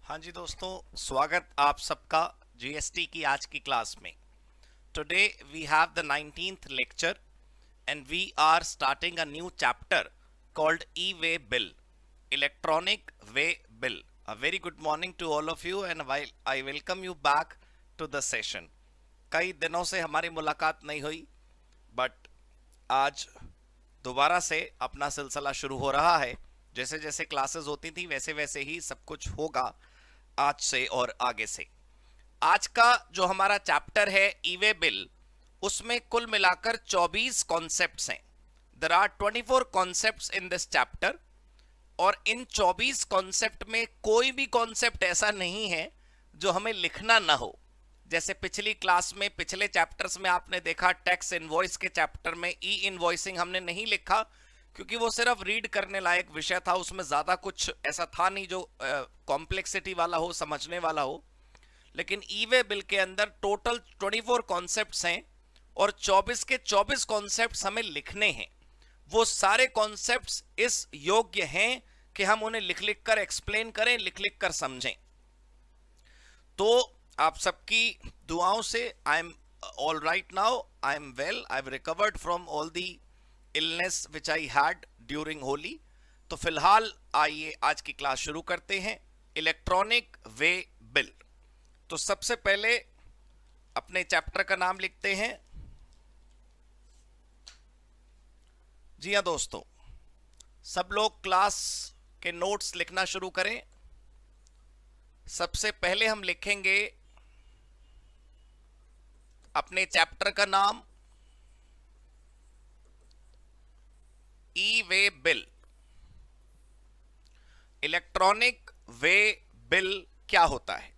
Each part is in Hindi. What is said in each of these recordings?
हाँ जी दोस्तों, स्वागत आप सबका जीएसटी की आज की क्लास में। Today we have the 19th lecture and we are starting a new chapter called E way bill, electronic way bill. A very good morning to all of you and I welcome you back to the session. कई दिनों से हमारी मुलाकात नहीं हुई, बट आज दोबारा से अपना सिलसिला शुरू हो रहा है। जैसे जैसे क्लासेस होती थी वैसे वैसे ही सब कुछ होगा आज से और आगे से। आज का जो हमारा चैप्टर है ई वे बिल, उसमें कुल मिलाकर 24 कॉन्सेप्ट्स हैं। There are 24 concepts in this chapter और इन 24 कॉन्सेप्ट में कोई भी कॉन्सेप्ट ऐसा नहीं है जो हमें लिखना ना हो। जैसे पिछली क्लास में, पिछले चैप्टर्स में आपने देखा, टैक्स इनवॉइस के चैप्टर में ई इनवॉइसिंग हमने नहीं लिखा क्योंकि वो सिर्फ रीड करने लायक विषय था, उसमें ज़्यादा कुछ ऐसा था नहीं जो कॉम्प्लेक्सिटी वाला हो, समझने वाला हो। लेकिन ई वे बिल के अंदर टोटल 24 कॉन्सेप्ट्स हैं और 24 के 24 कॉन्सेप्ट्स हमें लिखने हैं। वो सारे कॉन्सेप्ट्स इस योग्य हैं कि हम उन्हें लिख लिख कर एक्सप्लेन करें, लिख लिख कर समझें। तो आप सबकी दुआओं से I am all right now, I am well, I have recovered from all the illness which I had during Holi. तो फिलहाल आइए आज की क्लास शुरू करते हैं, इलेक्ट्रॉनिक वे बिल। तो सबसे पहले अपने चैप्टर का नाम लिखते हैं। जी हाँ दोस्तों, सब लोग क्लास के नोट्स लिखना शुरू करें। सबसे पहले हम लिखेंगे अपने चैप्टर का नाम ई वे बिल। इलेक्ट्रॉनिक वे बिल क्या होता है?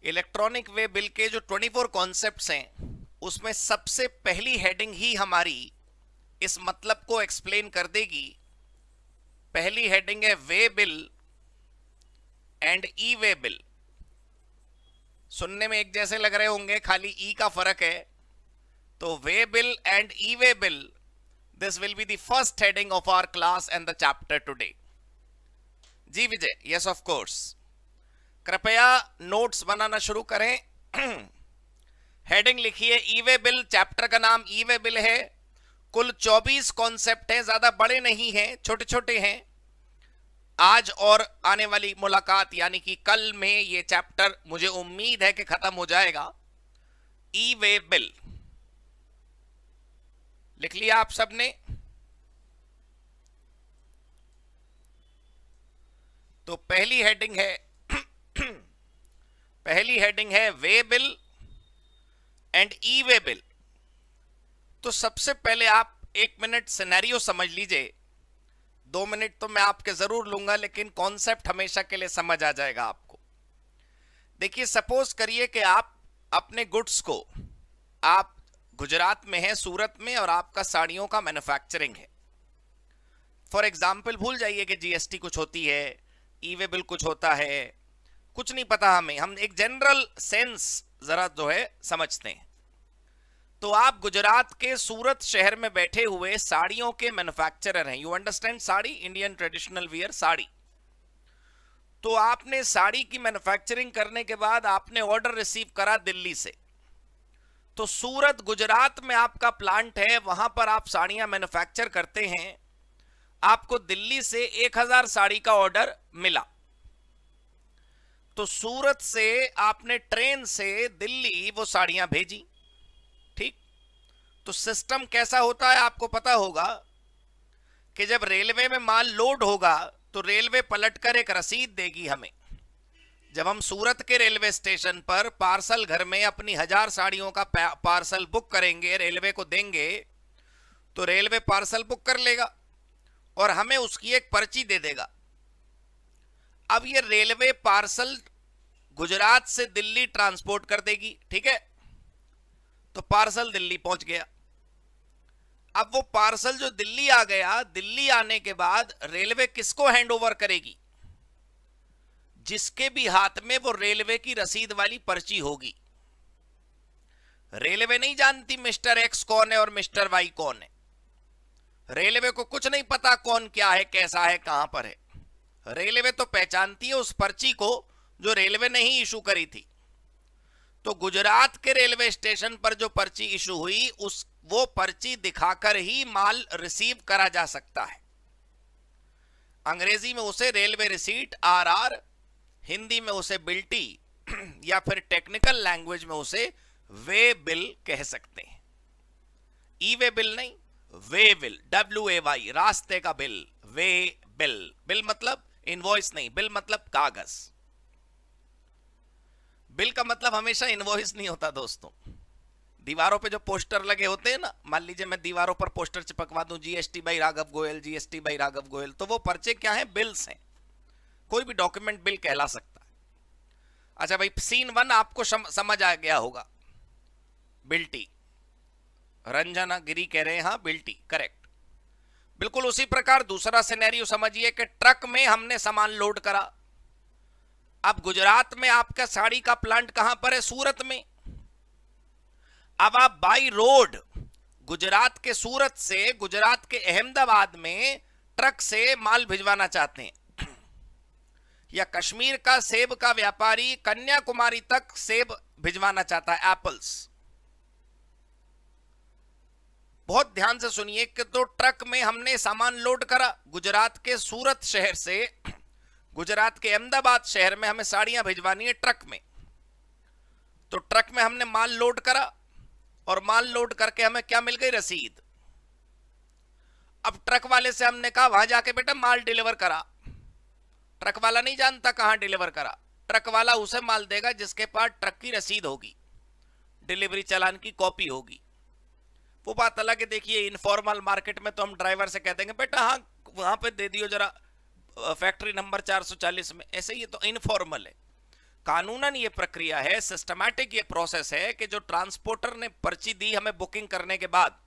इलेक्ट्रॉनिक वे बिल के जो 24 कॉन्सेप्ट्स हैं उसमें सबसे पहली हेडिंग ही हमारी इस मतलब को एक्सप्लेन कर देगी। पहली हेडिंग है way bill and E way bill. सुनने में एक जैसे लग रहे होंगे, खाली ई का फर्क है। तो way bill and E way bill, this will be the first heading of our class and the chapter today. Ji Vijay, yes of course। कृपया नोट्स बनाना शुरू करें। हेडिंग लिखिए ई वे बिल, चैप्टर का नाम ई वे बिल है। कुल 24 कॉन्सेप्ट हैं, ज्यादा बड़े नहीं हैं, छोटे छोटे हैं। आज और आने वाली मुलाकात यानी कि कल में ये चैप्टर मुझे उम्मीद है कि खत्म हो जाएगा। ई वे बिल लिख लिया आप सबने? तो पहली हेडिंग है पहली हेडिंग है way bill and E way bill. तो सबसे पहले आप 1 मिनट सिनेरियो समझ लीजिए। 2 मिनट तो मैं आपके जरूर लूंगा, लेकिन कॉन्सेप्ट हमेशा के लिए समझ आ जाएगा आपको। देखिए, सपोज करिए कि आप अपने गुड्स को, आप गुजरात में है, सूरत में, और आपका साड़ियों का मैन्युफैक्चरिंग है। फॉर एग्जाम्पल, भूल जाइए कि जीएसटी कुछ होती है, ई वे बिल कुछ होता है, कुछ नहीं पता हमें, हम एक जनरल सेंस जरा जो है समझते हैं। तो आप गुजरात के सूरत शहर में बैठे हुए साड़ियों के मैन्युफैक्चरर हैं। You understand, sari, Indian traditional wear sari. तो आपने साड़ी की मैन्युफैक्चरिंग करने के बाद आपने ऑर्डर रिसीव करा दिल्ली से। तो सूरत गुजरात में आपका प्लांट है, वहां पर आप साड़ियां मैन्युफैक्चर करते हैं। आपको दिल्ली से 1000 साड़ी का ऑर्डर मिला। तो सूरत से आपने ट्रेन से दिल्ली वो साड़ियां भेजी। ठीक, तो सिस्टम कैसा होता है आपको पता होगा कि जब रेलवे में माल लोड होगा तो रेलवे पलटकर एक रसीद देगी हमें। जब हम सूरत के रेलवे स्टेशन पर पार्सल घर में अपनी 1000 साड़ियों का पार्सल बुक करेंगे, रेलवे को देंगे, तो रेलवे पार्सल बुक कर लेगा और हमें उसकी एक पर्ची दे देगा। अब ये रेलवे पार्सल गुजरात से दिल्ली ट्रांसपोर्ट कर देगी, ठीक है। तो पार्सल दिल्ली पहुंच गया। अब वो पार्सल जो दिल्ली आ गया, दिल्ली आने के बाद रेलवे किसको हैंड ओवर करेगी? जिसके भी हाथ में वो रेलवे की रसीद वाली पर्ची होगी। रेलवे नहीं जानती मिस्टर एक्स कौन है और मिस्टर वाई कौन है। रेलवे को कुछ नहीं पता कौन क्या है, कैसा है, कहां पर है। रेलवे तो पहचानती है उस पर्ची को जो रेलवे ने ही इशू करी थी। तो गुजरात के रेलवे स्टेशन पर जो पर्ची इशू हुई उस वो पर्ची दिखाकर ही माल रिसीव करा जा सकता है। अंग्रेजी में उसे रेलवे रिसीट आरआर, हिंदी में उसे बिल्टी या फिर टेक्निकल लैंग्वेज में उसे वे बिल कह सकते हैं। ई वे बिल नहीं, वे बिल, WAY, रास्ते का बिल, वे बिल। बिल मतलब इनवॉइस नहीं, बिल मतलब कागज। बिल का मतलब हमेशा इनवॉइस नहीं होता दोस्तों। दीवारों पे जो पोस्टर लगे होते हैं ना, मान लीजिए मैं दीवारों पर पोस्टर चिपकवा दूं GST by Raghav Goyal, GST by Raghav Goyal, तो वो पर्चे क्या हैं? बिल्स हैं। कोई भी डॉक्यूमेंट बिल कहला सकता है। अच्छा भाई, सीन 1 आपको समझ आ गया होगा, बिल्टी। रंजना गिरी कह रहे हैं हाँ बिल्टी, करेक्ट। बिल्कुल उसी प्रकार दूसरा सिनेरियो समझिए कि ट्रक में हमने सामान लोड करा। अब गुजरात में आपका साड़ी का प्लांट कहां पर है? सूरत में। अब आप बाई रोड गुजरात के सूरत से गुजरात के अहमदाबाद में ट्रक से माल भिजवाना चाहते हैं, या कश्मीर का सेब का व्यापारी कन्याकुमारी तक सेब भिजवाना चाहता है, एप्पल्स। बहुत ध्यान से सुनिए कि तो ट्रक में हमने सामान लोड करा गुजरात के सूरत शहर से गुजरात के अहमदाबाद शहर में, हमें साड़ियां भिजवानी है ट्रक में। तो ट्रक में हमने माल लोड करा और माल लोड करके हमें क्या मिल गई? रसीद। अब ट्रक वाले से हमने कहा वहां जाके बेटा माल डिलीवर करा। ट्रक वाला नहीं जानता कहां डिलीवर करा। ट्रक वाला उसे माल देगा जिसके पास ट्रक की रसीद होगी, डिलीवरी चालान की कॉपी होगी। वो बात अलग है। देखिए इनफॉर्मल मार्केट में तो हम ड्राइवर से कह देंगे बेटा हाँ वहां पे दे दियो जरा फैक्ट्री नंबर 440 में। ऐसे ही तो इनफॉर्मल है। कानूनन ये प्रक्रिया है, सिस्टमैटिक ये प्रोसेस है कि जो ट्रांसपोर्टर ने पर्ची दी हमें बुकिंग करने के बाद,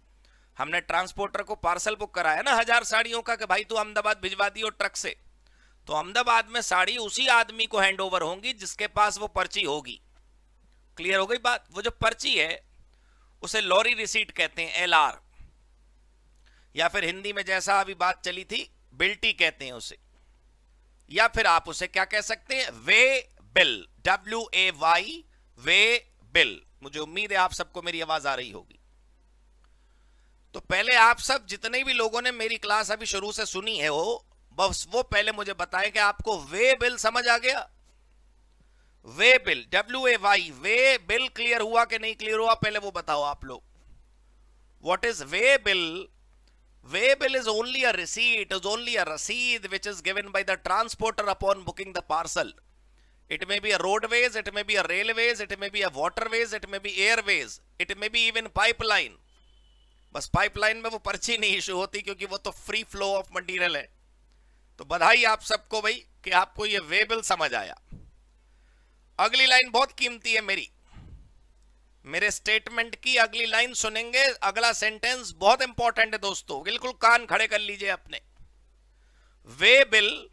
हमने ट्रांसपोर्टर को पार्सल बुक कराया ना 1000 साड़ियों का कि भाई तू अहमदाबाद भिजवा दियो ट्रक से, तो अहमदाबाद में साड़ी उसी आदमी को हैंड ओवर होंगी जिसके पास वो पर्ची होगी। क्लियर हो गई बात? वो जो पर्ची है उसे लॉरी रिसीट कहते हैं, LR, या फिर हिंदी में जैसा अभी बात चली थी बिल्टी कहते हैं उसे, या फिर आप उसे क्या कह सकते हैं? Way bill, WAY, way bill. मुझे उम्मीद है आप सबको मेरी आवाज आ रही होगी। तो पहले आप सब जितने भी लोगों ने मेरी क्लास अभी शुरू से सुनी है बस वो पहले मुझे बताएं कि आपको वे बिल समझ आ गया? Way bill, WAY, way bill clear हुआ कि नहीं क्लियर हुआ? पहले वो बताओ आप लोग। What is way bill? Way bill is only a receipt, is only a receipt which is given by the transporter upon booking the parcel. It may be a roadways, it may be a railways, it may be a waterways, it may be airways, it may be even pipeline. बस पाइपलाइन में वो पर्ची नहीं इशू होती क्योंकि वो तो फ्री फ्लो ऑफ मटेरियल है। तो बधाई आप सबको भाई कि आपको ये वे बिल समझ आया। अगली लाइन बहुत कीमती है मेरे स्टेटमेंट की अगली लाइन सुनेंगे। अगला सेंटेंस बहुत इंपॉर्टेंट है दोस्तों, बिल्कुल कान खड़े कर लीजिए अपने। वे बिल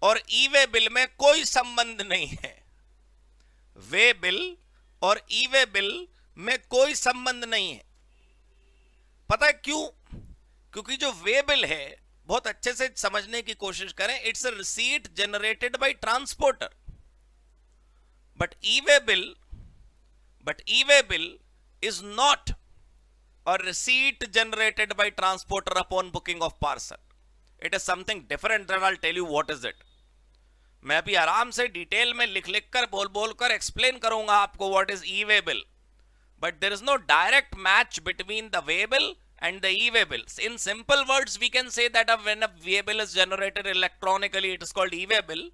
और ई वे बिल में कोई संबंध नहीं है। वे बिल और ई वे बिल में कोई संबंध नहीं है। पता है क्यों? क्योंकि जो वे बिल है, बहुत अच्छे से समझने की कोशिश करें, it's a receipt generated by transporter, but e way bill is not a receipt generated by transporter upon booking of parcel. It is something different that I'll tell you what is it. मैं अभी आराम से डिटेल में लिख कर बोल कर एक्सप्लेन करूंगा आपको what is e-way bill. But there is no direct match between the way bill and the e-way bill. In simple words, we can say that when a way bill is generated electronically, it is called e-way bill.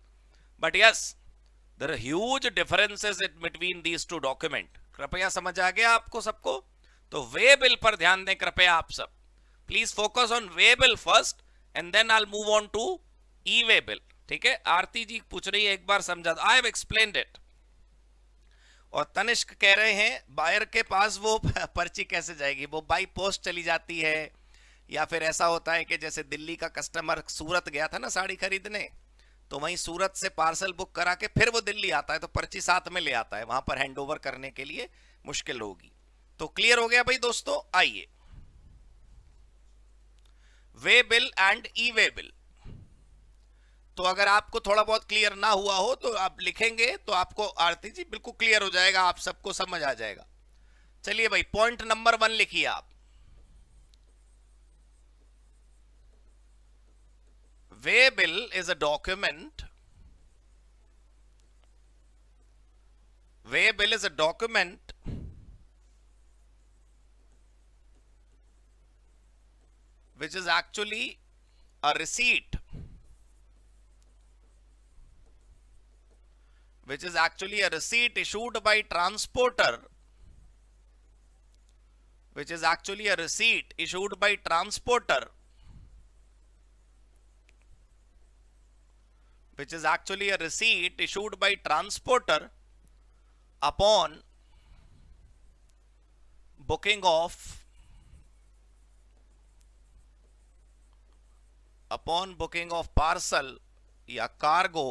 But yes, there are huge differences between these two documents. कृपया समझ आ गया आपको सबको? तो वे बिल पर ध्यान दें कृपया आप सब। Please focus on way bill first and then I will move on to E way bill. ठीक है, आरती जी पूछ रही है एक बार समझा दो। I have explained it. और तनिष्क कह रहे हैं बायर के पास वो पर्ची कैसे जाएगी? वो बाई पोस्ट चली जाती है, या फिर ऐसा होता है कि जैसे दिल्ली का कस्टमर सूरत गया था ना साड़ी खरीदने, तो वहीं सूरत से पार्सल बुक करा के फिर वो दिल्ली आता है, तो पर्ची साथ में ले आता है, वहां पर हैंड ओवर करने के लिए मुश्किल होगी। तो क्लियर हो गया भाई दोस्तों? आइए, way bill and E way bill. तो अगर आपको थोड़ा बहुत क्लियर ना हुआ हो तो आप लिखेंगे तो आपको आरती जी बिल्कुल क्लियर हो जाएगा, आप सबको समझ आ जाएगा। चलिए भाई, पॉइंट नंबर 1 लिखिए आप। वे bill is a document, way bill is a document which is actually a receipt, which is actually a receipt issued by transporter, which is actually a receipt issued by transporter, which is actually a receipt issued by transporter upon booking of, upon booking of parcel या कार्गो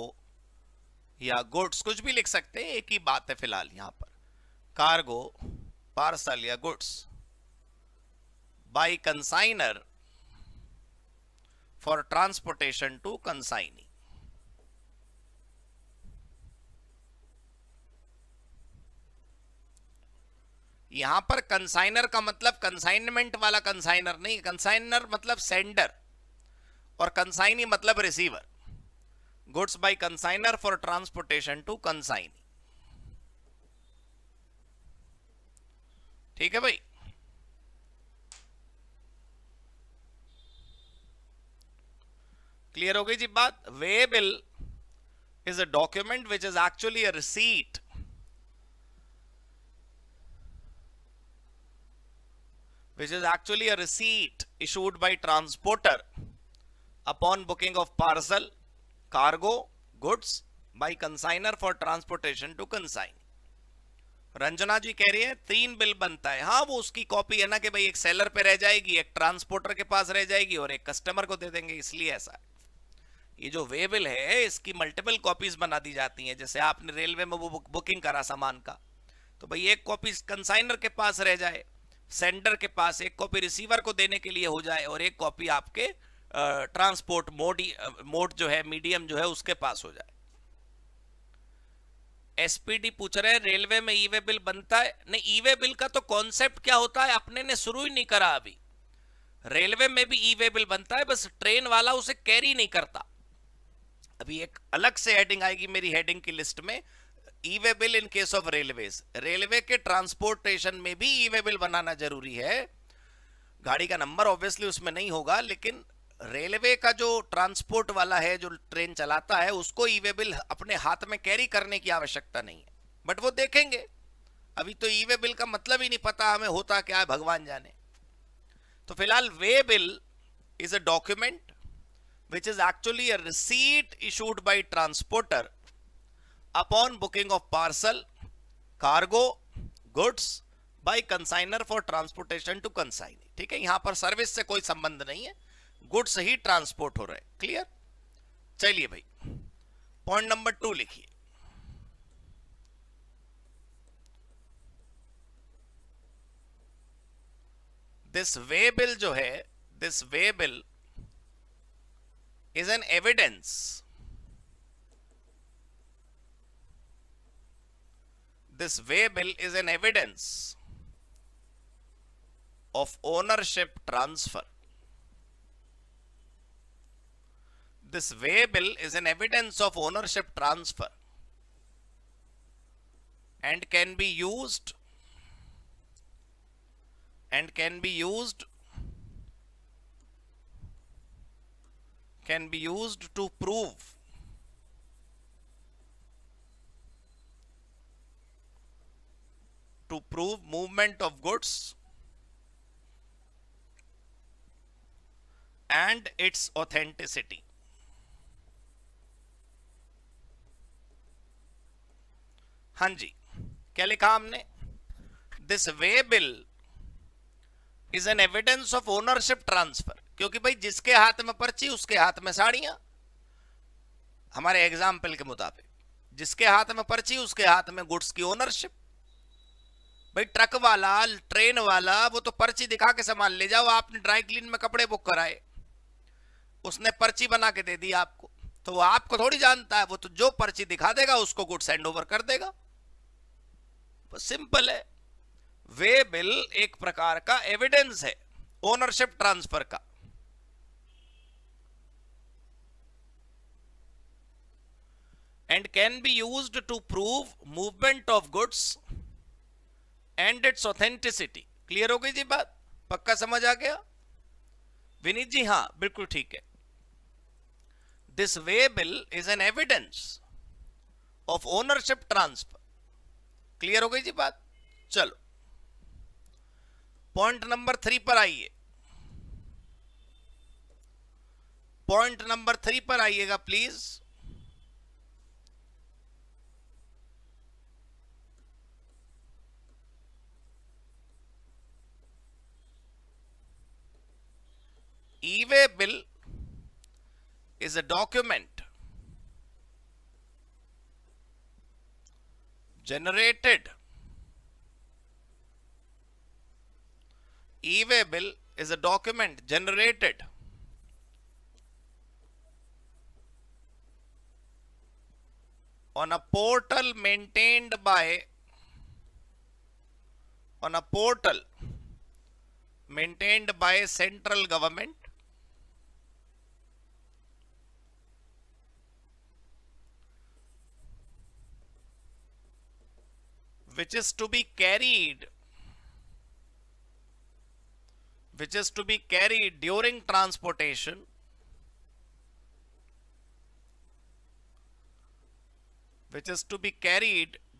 या गुड्स, कुछ भी लिख सकते हैं, एक ही बात है फिलहाल यहां पर, कार्गो, पार्सल या goods, by consignor for transportation to consignee. यहां पर कंसाइनर का मतलब कंसाइनमेंट वाला कंसाइनर नहीं, कंसाइनर मतलब सेंडर और कंसाइनी मतलब receiver. Goods by consignor for transportation to consignee. ठीक है भाई, क्लियर हो गई जी बात। Way bill is a document which is actually a receipt, which is actually a receipt issued by transporter upon booking of parcel, cargo, goods by consignor for transportation to consign। Ranjana ji कह रही है 3 बिल बनता है। हाँ, वो उसकी कॉपी है ना कि भाई एक सेलर पे रह जाएगी, एक ट्रांसपोर्टर के पास रह जाएगी और एक कस्टमर को दे देंगे, इसलिए ऐसा है। ये जो वे बिल है इसकी मल्टीपल कॉपीज बना दी जाती हैं। जैसे आपने रेलवे में वो बुकिंग करा सामान का, तो भाई एक कॉपी कंसाइनर के पास रह जाए, सेंडर के पास एक कॉपी रिसीवर को देने के लिए हो जाए और एक कॉपी आपके ट्रांसपोर्ट मोड जो है, मीडियम जो है उसके पास हो जाए। एसपीडी पूछ रहे हैं रेलवे में ई वे बिल बनता है? नहीं, ई वे बिल का तो कॉन्सेप्ट क्या होता है अपने ने शुरू ही नहीं करा अभी। रेलवे में भी ई वे बिल बनता है, बस ट्रेन वाला उसे कैरी नहीं करता। अभी एक अलग से हेडिंग आएगी मेरी हेडिंग की लिस्ट में, E way bill in case of railways. Railway के ट्रांसपोर्टेशन में भी ई वे बिल बनाना जरूरी है। गाड़ी का नंबर ऑब्वियसली उसमें नहीं होगा, लेकिन रेलवे का जो ट्रांसपोर्ट वाला है, जो ट्रेन चलाता है, उसको ई वे बिल अपने हाथ में कैरी करने की आवश्यकता नहीं है। बट वो देखेंगे, अभी तो ई वे बिल का मतलब ही नहीं पता हमें होता क्या है, भगवान जाने। तो फिलहाल वे bill is a document which is actually a receipt issued by transporter upon booking of parcel, cargo, goods by consignor for transportation to consignee। ठीक है, यहां पर सर्विस से कोई संबंध नहीं है, गुड्स ही ट्रांसपोर्ट हो रहे हैं। क्लियर? चलिए भाई, पॉइंट नंबर 2 लिखिए। दिस वे बिल जो है, this way bill is an evidence, this way bill is an evidence of ownership transfer। This way bill is an evidence of ownership transfer and can be used to prove movement of goods and its authenticity। हाँ जी, क्या लिखा हमने? This way bill is an evidence of ownership transfer, क्योंकि भाई जिसके हाथ में पर्ची उसके हाथ में साड़ियां। हमारे एग्जाम्पल के मुताबिक जिसके हाथ में पर्ची उसके हाथ में गुड्स की ओनरशिप। भाई ट्रक वाला, ट्रेन वाला, वो तो पर्ची दिखा के सामान ले जाओ, आपने ड्राई क्लीन में कपड़े बुक कराए, उसने पर्ची बना के दे दी आपको, तो वो आपको थोड़ी जानता है, वो तो जो पर्ची दिखा देगा उसको गुड्स हैंड ओवर कर देगा। बस सिंपल है। वे बिल एक प्रकार का एविडेंस है ओनरशिप ट्रांसफर का। And can be used to prove movement of goods and its authenticity. Clear हो गई जी बात? पक्का समझ आ गया? विनीत जी हाँ बिल्कुल ठीक है। This way bill is an evidence of ownership transfer. Clear हो गई जी बात? चलो पॉइंट नंबर 3 पर आइए। पॉइंट नंबर 3 पर आइएगा please. E-way bill is a document generated. E-way bill is a document generated on a portal maintained by central government, which is to be carried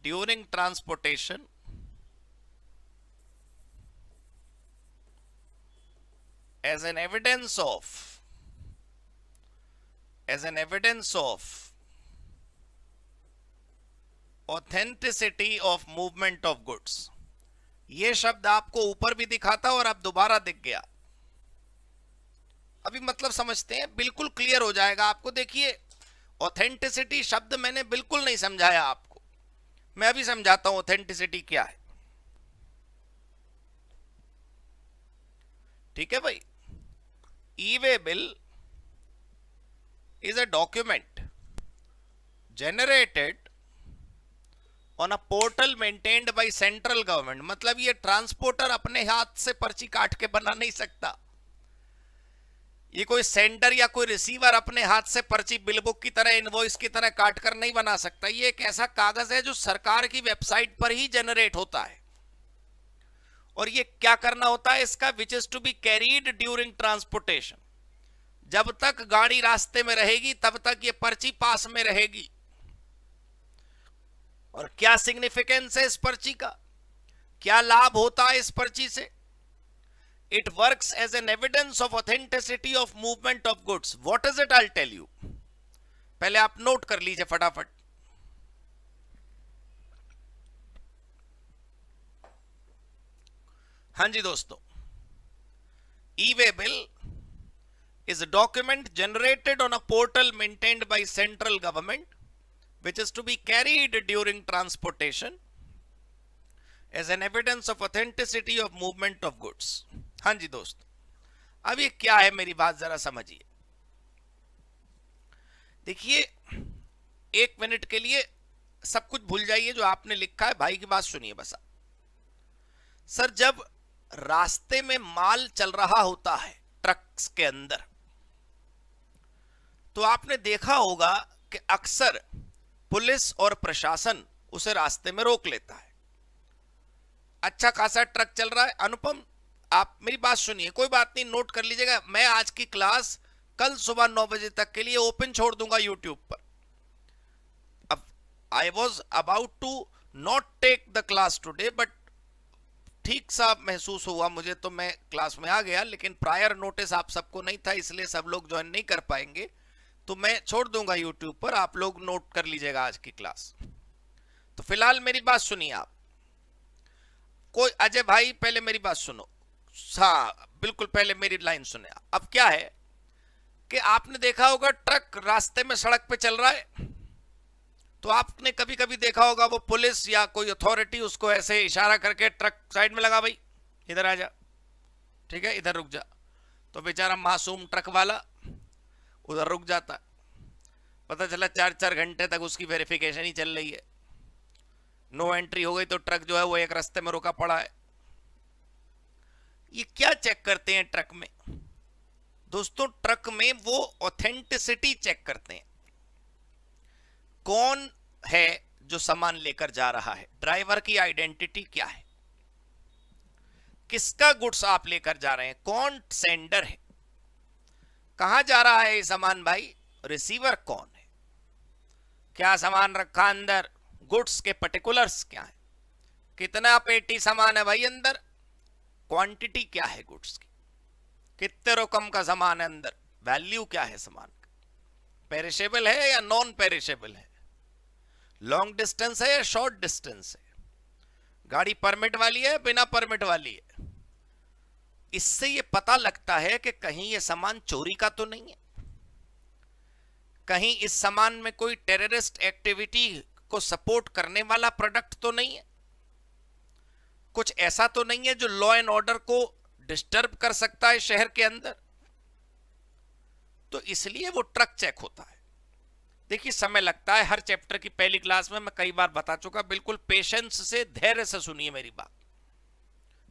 during transportation as an evidence of authenticity of movement of goods. ये शब्द आपको ऊपर भी दिखा था और अब दोबारा दिख गया। अभी मतलब समझते हैं, बिल्कुल क्लियर हो जाएगा आपको। देखिए ऑथेंटिसिटी शब्द मैंने बिल्कुल नहीं समझाया आपको, मैं अभी समझाता हूं ऑथेंटिसिटी क्या है। ठीक है भाई। E-way bill is a document generated on a portal maintained by central government. मतलब ये ट्रांसपोर्टर अपने हाथ से पर्ची काट के बना नहीं सकता। ये कोई सेंडर या कोई रिसीवर अपने हाथ से पर्ची बिल बुक की तरह, इनवॉइस की तरह काट कर नहीं बना सकता। ये एक ऐसा कागज है जो सरकार की वेबसाइट पर ही जनरेट होता है। और ये क्या करना होता है इसका? Which is to be carried during transportation. जब तक गाड़ी रास्ते में रहेगी तब तक ये पर्ची पास में रहेगी। और क्या सिग्निफिकेंस है इस पर्ची का, क्या लाभ होता है इस पर्ची से? It works as an evidence of authenticity of movement of goods. What is it? I tell you. पहले आप नोट कर लीजिए फटाफट। हाँ जी दोस्तों, E way bill is a document generated on a portal maintained by central government which is to be carried during transportation as an evidence of authenticity of movement of goods। हाँ जी दोस्तों, अब ये क्या है मेरी बात जरा समझिए। देखिए 1 मिनट के लिए सब कुछ भूल जाइए जो आपने लिखा है, भाई की बात सुनिए बस। सर जब रास्ते में माल चल रहा होता है ट्रक्स के अंदर, तो आपने देखा होगा कि अक्सर पुलिस और प्रशासन उसे रास्ते में रोक लेता है। अच्छा खासा ट्रक चल रहा है। अनुपम आप मेरी बात सुनिए, कोई बात नहीं, नोट कर लीजिएगा। मैं आज की क्लास कल सुबह 9 बजे तक के लिए ओपन छोड़ दूंगा यूट्यूब पर। अब I was about to not take the class today, but ठीक सा महसूस हुआ मुझे तो मैं क्लास में आ गया, लेकिन प्रायर नोटिस आप सबको नहीं था, इसलिए सब लोग ज्वाइन नहीं कर पाएंगे। तो मैं छोड़ दूंगा यूट्यूब पर, आप लोग नोट कर लीजिएगा आज की क्लास। तो फिलहाल मेरी बात सुनिए आप। कोई अजय भाई पहले मेरी बात सुनो। हाँ बिल्कुल, पहले मेरी लाइन सुने। अब क्या है कि आपने देखा होगा ट्रक रास्ते में सड़क पे चल रहा है, तो आपने कभी कभी देखा होगा वो पुलिस या कोई अथॉरिटी उसको ऐसे इशारा करके ट्रक साइड में लगा, भाई इधर आ जा, ठीक है इधर रुक जा। तो बेचारा मासूम ट्रक वाला उधर रुक जाता है। पता चला 4-4 घंटे तक उसकी वेरिफिकेशन ही चल रही है, नो एंट्री हो गई तो ट्रक जो है वो एक रास्ते में रुका पड़ा है। ये क्या चेक करते हैं ट्रक में दोस्तों? ट्रक में वो ऑथेंटिसिटी चेक करते हैं, कौन है जो सामान लेकर जा रहा है, ड्राइवर की आइडेंटिटी क्या है, किसका गुड्स आप लेकर जा रहे हैं, कौन सेंडर है, कहां जा रहा है ये सामान भाई, रिसीवर कौन है, क्या सामान रखा अंदर, गुड्स के पर्टिकुलर्स क्या है, कितना पेटी सामान है भाई अंदर, क्वांटिटी क्या है गुड्स की, कितने रकम का सामान है अंदर, वैल्यू क्या है सामान का, पेरिशेबल है या नॉन पेरिशेबल है, लॉन्ग डिस्टेंस है या शॉर्ट डिस्टेंस है, गाड़ी परमिट वाली है बिना परमिट वाली है। इससे ये पता लगता है कि कहीं ये सामान चोरी का तो नहीं है, कहीं इस सामान में कोई टेररिस्ट एक्टिविटी को सपोर्ट करने वाला प्रोडक्ट तो नहीं है, कुछ ऐसा तो नहीं है जो लॉ एंड ऑर्डर को डिस्टर्ब कर सकता है शहर के अंदर। तो इसलिए वो ट्रक चेक होता है। देखिए समय लगता है, हर चैप्टर की पहली क्लास में मैं कई बार बता चुका, बिल्कुल पेशेंस से धैर्य से सुनिए मेरी बात,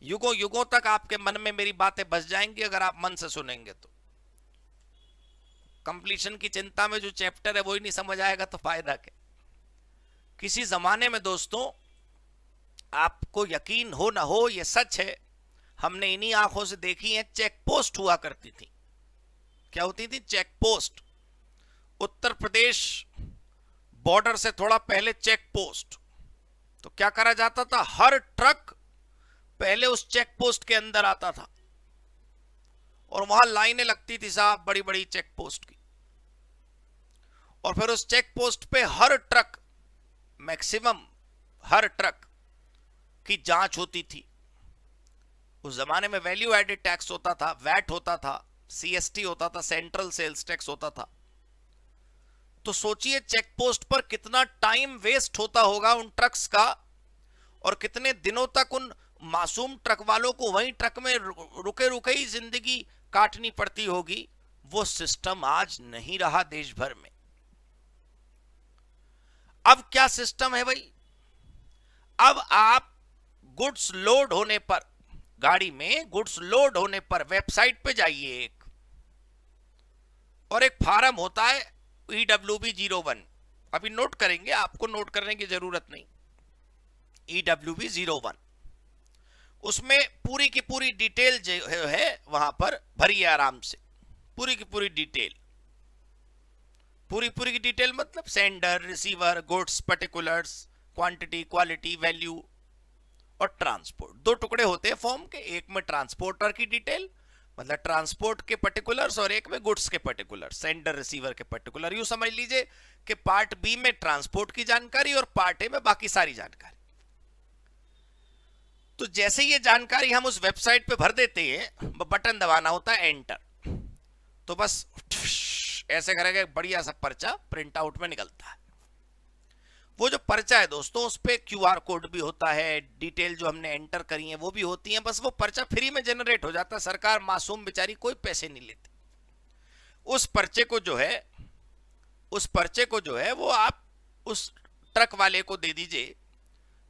युगों युगों तक आपके मन में मेरी बातें बस जाएंगी अगर आप मन से सुनेंगे तो। कंप्लीशन की चिंता में जो चैप्टर है वो ही नहीं समझ आएगा तो फायदा क्या। किसी जमाने में दोस्तों, आपको यकीन हो ना हो ये सच है, हमने इन्हीं आंखों से देखी है, चेक पोस्ट हुआ करती थी। क्या होती थी? Check post. Uttar Pradesh border से थोड़ा पहले चेक पोस्ट। तो क्या करा जाता था, हर ट्रक पहले उस चेक पोस्ट के अंदर आता था और वहां लाइनें लगती थी साहब, बड़ी बड़ी चेक पोस्ट की। और फिर उस चेक पोस्ट पे हर ट्रक, मैक्सिमम हर ट्रक की जांच होती थी। उस जमाने में वैल्यू एडेड टैक्स होता था, वैट होता था, सीएसटी होता था, सेंट्रल सेल्स टैक्स होता था। तो सोचिए चेक पोस्ट पर कितना टाइम वेस्ट होता होगा उन ट्रक्स का, और कितने दिनों तक उन मासूम ट्रक वालों को वहीं ट्रक में रुके रुके ही जिंदगी काटनी पड़ती होगी। वो सिस्टम आज नहीं रहा देश भर में। अब क्या सिस्टम है भाई? अब आप गुड्स लोड होने पर, गाड़ी में गुड्स लोड होने पर वेबसाइट पे जाइए एक, और एक फार्म होता है EWB 01, अभी नोट करेंगे, आपको नोट करने की जरूरत नहीं। EWB 01, उसमें पूरी की पूरी डिटेल जो है वहां पर भरिए आराम से, पूरी की पूरी डिटेल। पूरी पूरी की डिटेल मतलब sender, receiver, goods, particulars, quantity, quality, value और ट्रांसपोर्ट। दो टुकड़े होते हैं फॉर्म के, एक में ट्रांसपोर्टर की डिटेल मतलब ट्रांसपोर्ट के पर्टिकुलर्स, और एक में गुड्स के पर्टिकुलर्स, सेंडर रिसीवर के पर्टिकुलर। यूं समझ लीजिए कि पार्ट बी में ट्रांसपोर्ट की जानकारी और पार्ट ए में बाकी सारी जानकारी। तो जैसे ये जानकारी हम उस वेबसाइट पे भर देते हैं, बटन दबाना होता है एंटर, तो बस ऐसे करेगा बढ़िया सा पर्चा प्रिंट आउट में निकलता है। वो जो पर्चा है दोस्तों, उस पे QR कोड भी होता है, डिटेल जो हमने एंटर करी है वो भी होती है। बस वो पर्चा फ्री में जनरेट हो जाता है, सरकार मासूम बेचारी कोई पैसे नहीं लेती। उस पर्चे को जो है वो आप उस ट्रक वाले को दे दीजिए,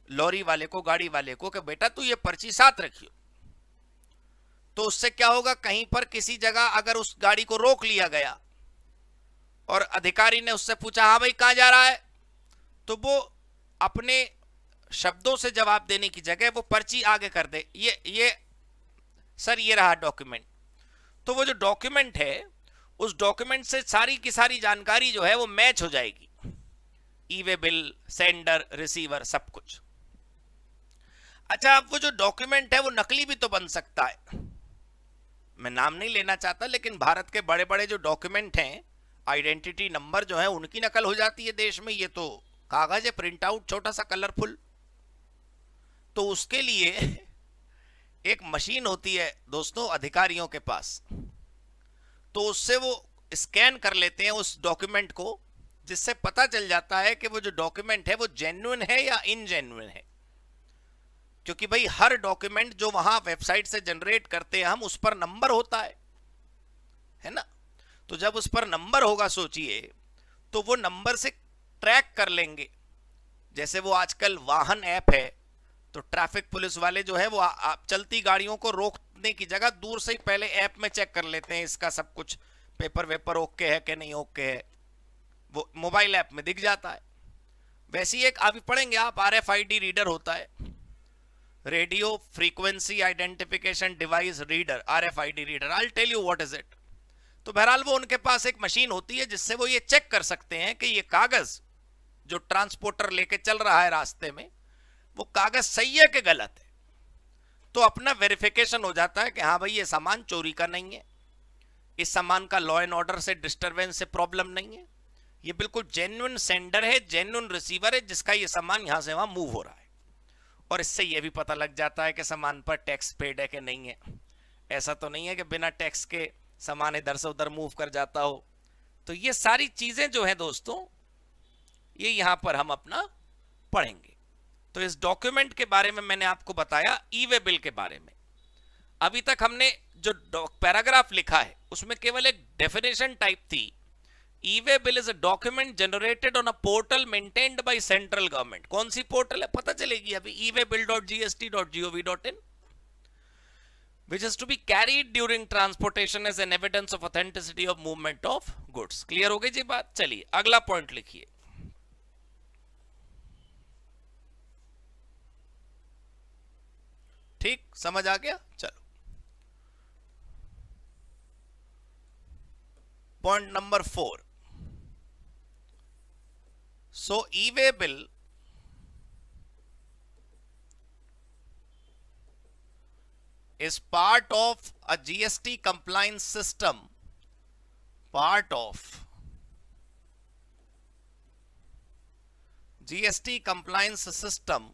लॉरी वाले को, गाड़ी वाले को, कि बेटा तू ये पर्ची साथ रखियो। तो उससे क्या होगा, कहीं पर किसी जगह अगर उस गाड़ी को रोक लिया गया और अधिकारी ने उससे पूछा हाँ भाई कहां जा रहा है, तो वो अपने शब्दों से जवाब देने की जगह वो पर्ची आगे कर दे, ये सर ये रहा डॉक्यूमेंट। तो वो जो डॉक्यूमेंट है, उस डॉक्यूमेंट से सारी की सारी जानकारी जो है वो मैच हो जाएगी, ई वे बिल, सेंडर, रिसीवर, सब कुछ। अच्छा, अब वो जो डॉक्यूमेंट है वो नकली भी तो बन सकता है। मैं नाम नहीं लेना चाहता, लेकिन भारत के बड़े बड़े जो डॉक्यूमेंट हैं, आइडेंटिटी नंबर जो है, उनकी नकल हो जाती है देश में। ये तो कागज है, प्रिंट आउट, छोटा सा कलरफुल। तो उसके लिए एक मशीन होती है दोस्तों अधिकारियों के पास, तो उससे वो स्कैन कर लेते हैं उस डॉक्यूमेंट को, जिससे पता चल जाता है कि वो जो डॉक्यूमेंट है वो जेन्युइन है या इनजेन्युइन है। क्योंकि भाई हर डॉक्यूमेंट जो वहां वेबसाइट से जनरेट करते हैं हम, उस पर नंबर होता है ना। तो जब उस पर नंबर होगा, सोचिए, तो वो नंबर से ट्रैक कर लेंगे। जैसे वो आजकल वाहन ऐप है, तो ट्रैफिक पुलिस वाले जो है वो आप चलती गाड़ियों को रोकने की जगह दूर से ही पहले ऐप में चेक कर लेते हैं इसका सब कुछ पेपर वेपर ओके है कि नहीं ओके है, वो मोबाइल ऐप में दिख जाता है। वैसी एक अभी पढ़ेंगे आप, RFID रीडर होता है, radio frequency identification device reader, RFID reader. I tell you what is it. तो बहरहाल वो उनके पास एक मशीन होती है जिससे वो ये चेक कर सकते हैं कि ये कागज जो ट्रांसपोर्टर लेके चल रहा है रास्ते में, वो कागज सही है कि गलत है। तो अपना वेरिफिकेशन हो जाता है कि हाँ भाई ये सामान चोरी का नहीं है, इस सामान का लॉ एंड ऑर्डर से डिस्टरबेंस से प्रॉब्लम नहीं है, ये बिल्कुल जेन्युइन सेंडर है, जेन्युइन रिसीवर है जिसका ये सामान यहां से वहां मूव हो रहा है। और इससे ये भी पता लग जाता है कि सामान पर टैक्स पेड है कि नहीं है। ऐसा तो नहीं है कि बिना टैक्स के सामान इधर से उधर मूव कर जाता हो। तो ये सारी चीजें जो है दोस्तों, ये यहां पर हम अपना पढ़ेंगे। तो इस डॉक्यूमेंट के बारे में मैंने आपको बताया, ई वे बिल के बारे में। अभी तक हमने जो पैराग्राफ लिखा है उसमें केवल एक डेफिनेशन टाइप थी। E-way bill is a document generated on a portal maintained by central government. कौन सी पोर्टल है पता चलेगी अभी, eWaybill.gst.gov.in, which is to be carried during transportation as an evidence of authenticity of movement of goods। Clear हो गई जी बात। चलिए अगला पॉइंट लिखिए। ठीक समझ आ गया। चलो point number 4। So e-way bill is part of a GST compliance system, part of GST compliance system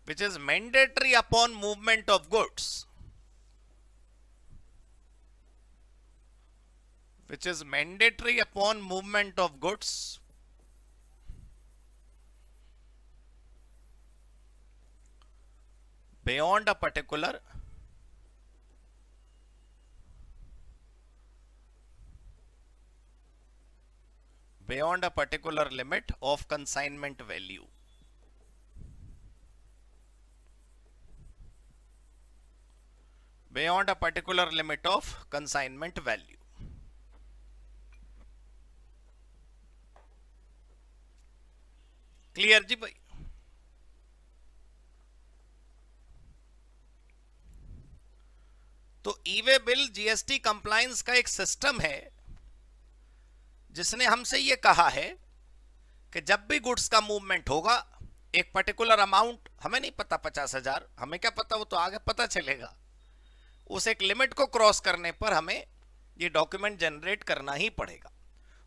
which is mandatory upon movement of goods, which is mandatory upon movement of goods beyond a particular limit of consignment value। Beyond a particular limit of consignment value। Clear जी भाई। तो ई-वे बिल जीएसटी कंप्लायंस का एक सिस्टम है जिसने हमसे ये कहा है कि जब भी गुड्स का मूवमेंट होगा, एक पर्टिकुलर अमाउंट, हमें नहीं पता 50,000, हमें क्या पता, वो तो आगे पता चलेगा, उस एक लिमिट को क्रॉस करने पर हमें ये डॉक्यूमेंट जनरेट करना ही पड़ेगा।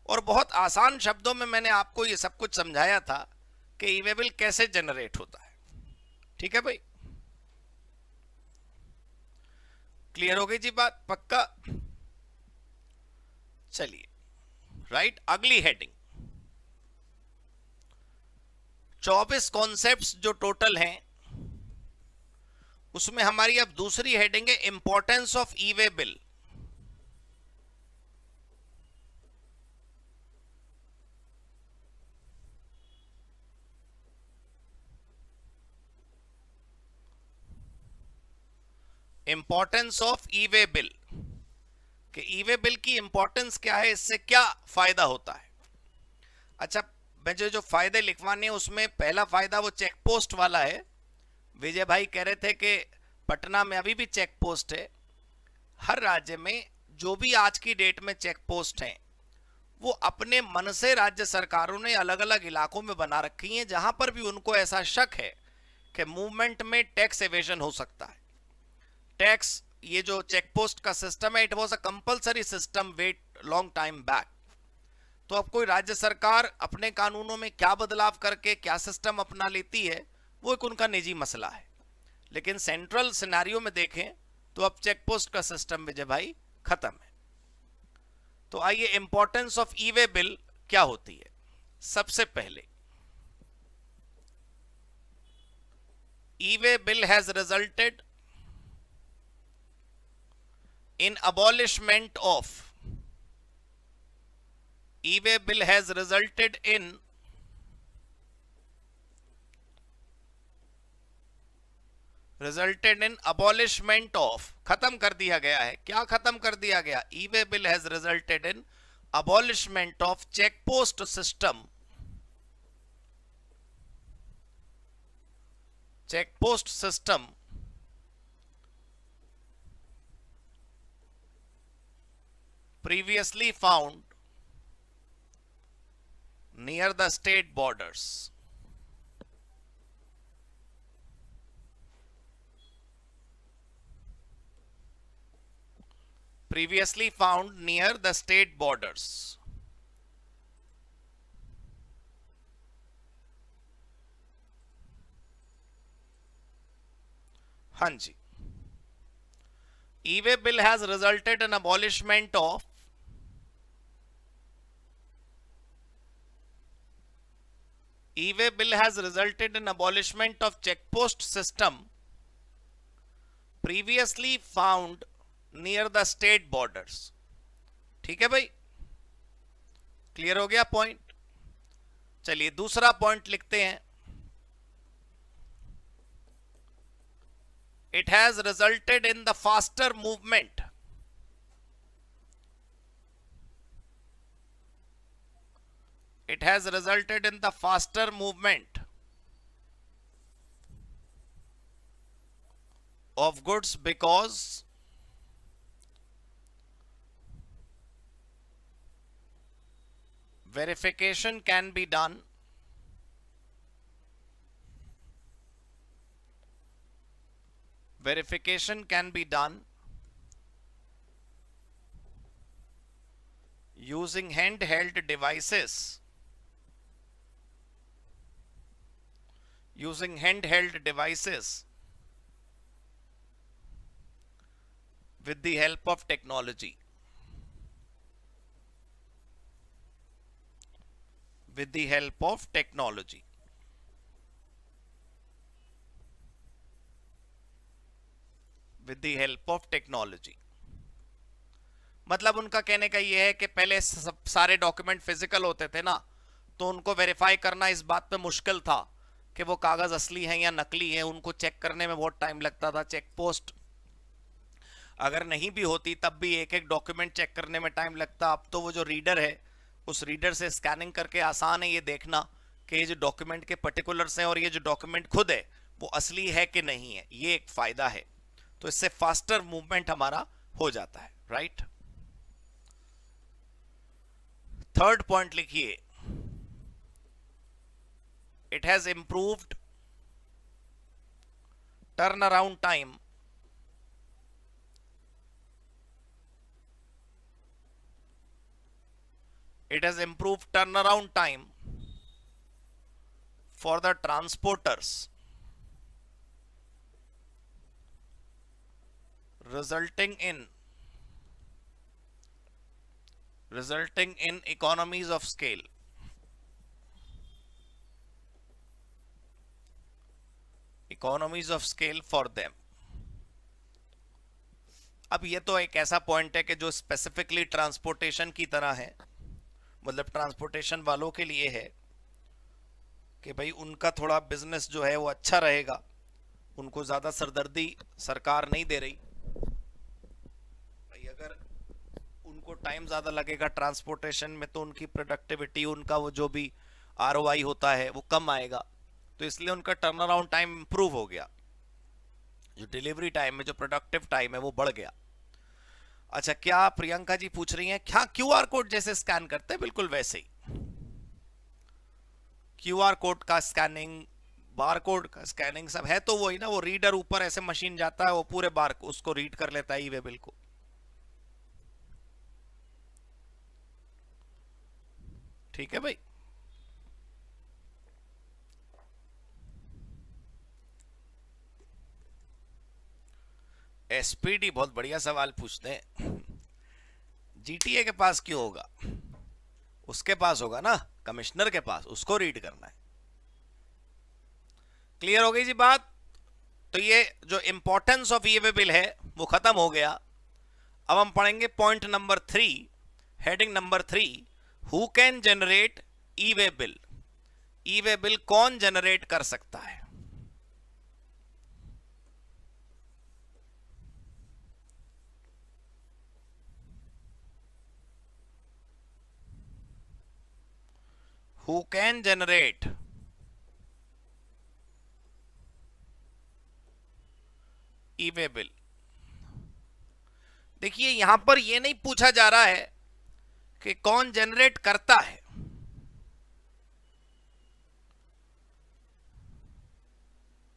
और बहुत आसान शब्दों में मैंने आपको ये सब कुछ समझाया था कि ई-वे बिल कैसे जनरेट होता है। ठीक है भाई, क्लियर हो गई जी बात, पक्का। चलिए राइट, अगली हेडिंग 24 कॉन्सेप्ट्स जो टोटल हैं उसमें हमारी अब दूसरी हेडिंग है importance of e-way bill. Importance of e-way bill, कि ई-वे बिल की इंपॉर्टेंस क्या है, इससे क्या फायदा होता है। अच्छा, मुझे जो फायदे लिखवाने हैं उसमें पहला फायदा वो चेक पोस्ट वाला है। विजय भाई कह रहे थे कि पटना में अभी भी चेक पोस्ट है। हर राज्य में जो भी आज की डेट में चेक पोस्ट हैं वो अपने मन से राज्य सरकारों ने अलग अलग इलाकों में बना रखी हैं, जहां पर भी उनको ऐसा शक है कि मूवमेंट में टैक्स एवेजन हो सकता है। टैक्स, ये जो चेक पोस्ट का सिस्टम है, it was a compulsory system wait long time back. तो अब कोई राज्य सरकार अपने कानूनों में क्या बदलाव करके क्या सिस्टम अपना लेती है वो एक उनका निजी मसला है, लेकिन सेंट्रल सिनेरियो में देखें तो अब चेक पोस्ट का सिस्टम विजय भाई खत्म है। तो आइए इंपॉर्टेंस ऑफ ई-वे बिल क्या होती है। सबसे पहले, e-way bill has resulted in abolishment of e-way bill has resulted in abolishment of, खत्म कर दिया गया है. क्या खत्म कर दिया गया? e-way bill has resulted in abolishment of check post system. check post system previously found near the state borders. Previously found near the state borders. हाँ जी. e-way bill has resulted in abolishment of e-way bill has resulted in abolishment of check post system previously found near the state borders. ठीक है भाई, क्लियर हो गया पॉइंट. चलिए दूसरा पॉइंट लिखते हैं. It has resulted in the faster movement. It has resulted in the faster movement of goods because verification can be done using handheld devices with the help of technology. With the help of technology. With the help of technology. मतलब उनका कहने का यह है कि पहले सब सारे डॉक्यूमेंट फिजिकल होते थे ना, तो उनको वेरीफाई करना इस बात पे मुश्किल था कि वो कागज असली हैं या नकली हैं. उनको चेक करने में बहुत टाइम लगता था. चेक पोस्ट अगर नहीं भी होती तब भी एक एक डॉक्यूमेंट चेक करने में टाइम लगता. अब तो वो जो रीडर है उस रीडर से स्कैनिंग करके आसान है ये देखना कि ये जो डॉक्यूमेंट के पर्टिकुलर्स हैं और ये जो डॉक्यूमेंट खुद है वो असली है कि नहीं है. ये एक फायदा है. तो इससे फास्टर मूवमेंट हमारा हो जाता है. राइट. थर्ड पॉइंट लिखिए. It has improved turn around time for the transporters, resulting in economies of scale. Economies of scale for them. अब ये तो एक ऐसा पॉइंट है कि जो स्पेसिफिकली ट्रांसपोर्टेशन की तरह है, मतलब ट्रांसपोर्टेशन वालों के लिए है कि भाई उनका थोड़ा बिजनेस जो है वो अच्छा रहेगा. उनको ज्यादा सरदर्दी सरकार नहीं दे रही. भाई अगर उनको टाइम ज्यादा लगेगा ट्रांसपोर्टेशन में तो उनकी प्रोडक्टिविटी, उनका वो जो भी आरओआई होता है वो कम आएगा. तो इसलिए उनका टर्न अराउंड टाइम इंप्रूव हो गया. जो डिलीवरी टाइम में जो प्रोडक्टिव टाइम है वो बढ़ गया. अच्छा, क्या प्रियंका जी पूछ रही हैं क्या क्यूआर कोड जैसे स्कैन करते हैं? बिल्कुल वैसे ही. क्यूआर कोड का स्कैनिंग, बार कोड का स्कैनिंग सब है तो वही ना. वो रीडर ऊपर ऐसे मशीन जाता है, वो पूरे बार उसको रीड कर लेता है ई-वे बिल को. ठीक है भाई. एसपीडी बहुत बढ़िया सवाल पूछते हैं. जीटीए के पास क्यों होगा? उसके पास होगा ना, कमिश्नर के पास. उसको रीड करना है. क्लियर हो गई जी बात? तो ये जो इंपॉर्टेंस ऑफ ई-वे बिल है वो खत्म हो गया. अब हम पढ़ेंगे point number 3, heading number 3, who can generate e way bill. E way bill कौन जनरेट कर सकता है? Who can generate e way bill. देखिए यहां पर यह नहीं पूछा जा रहा है कि कौन जनरेट करता है।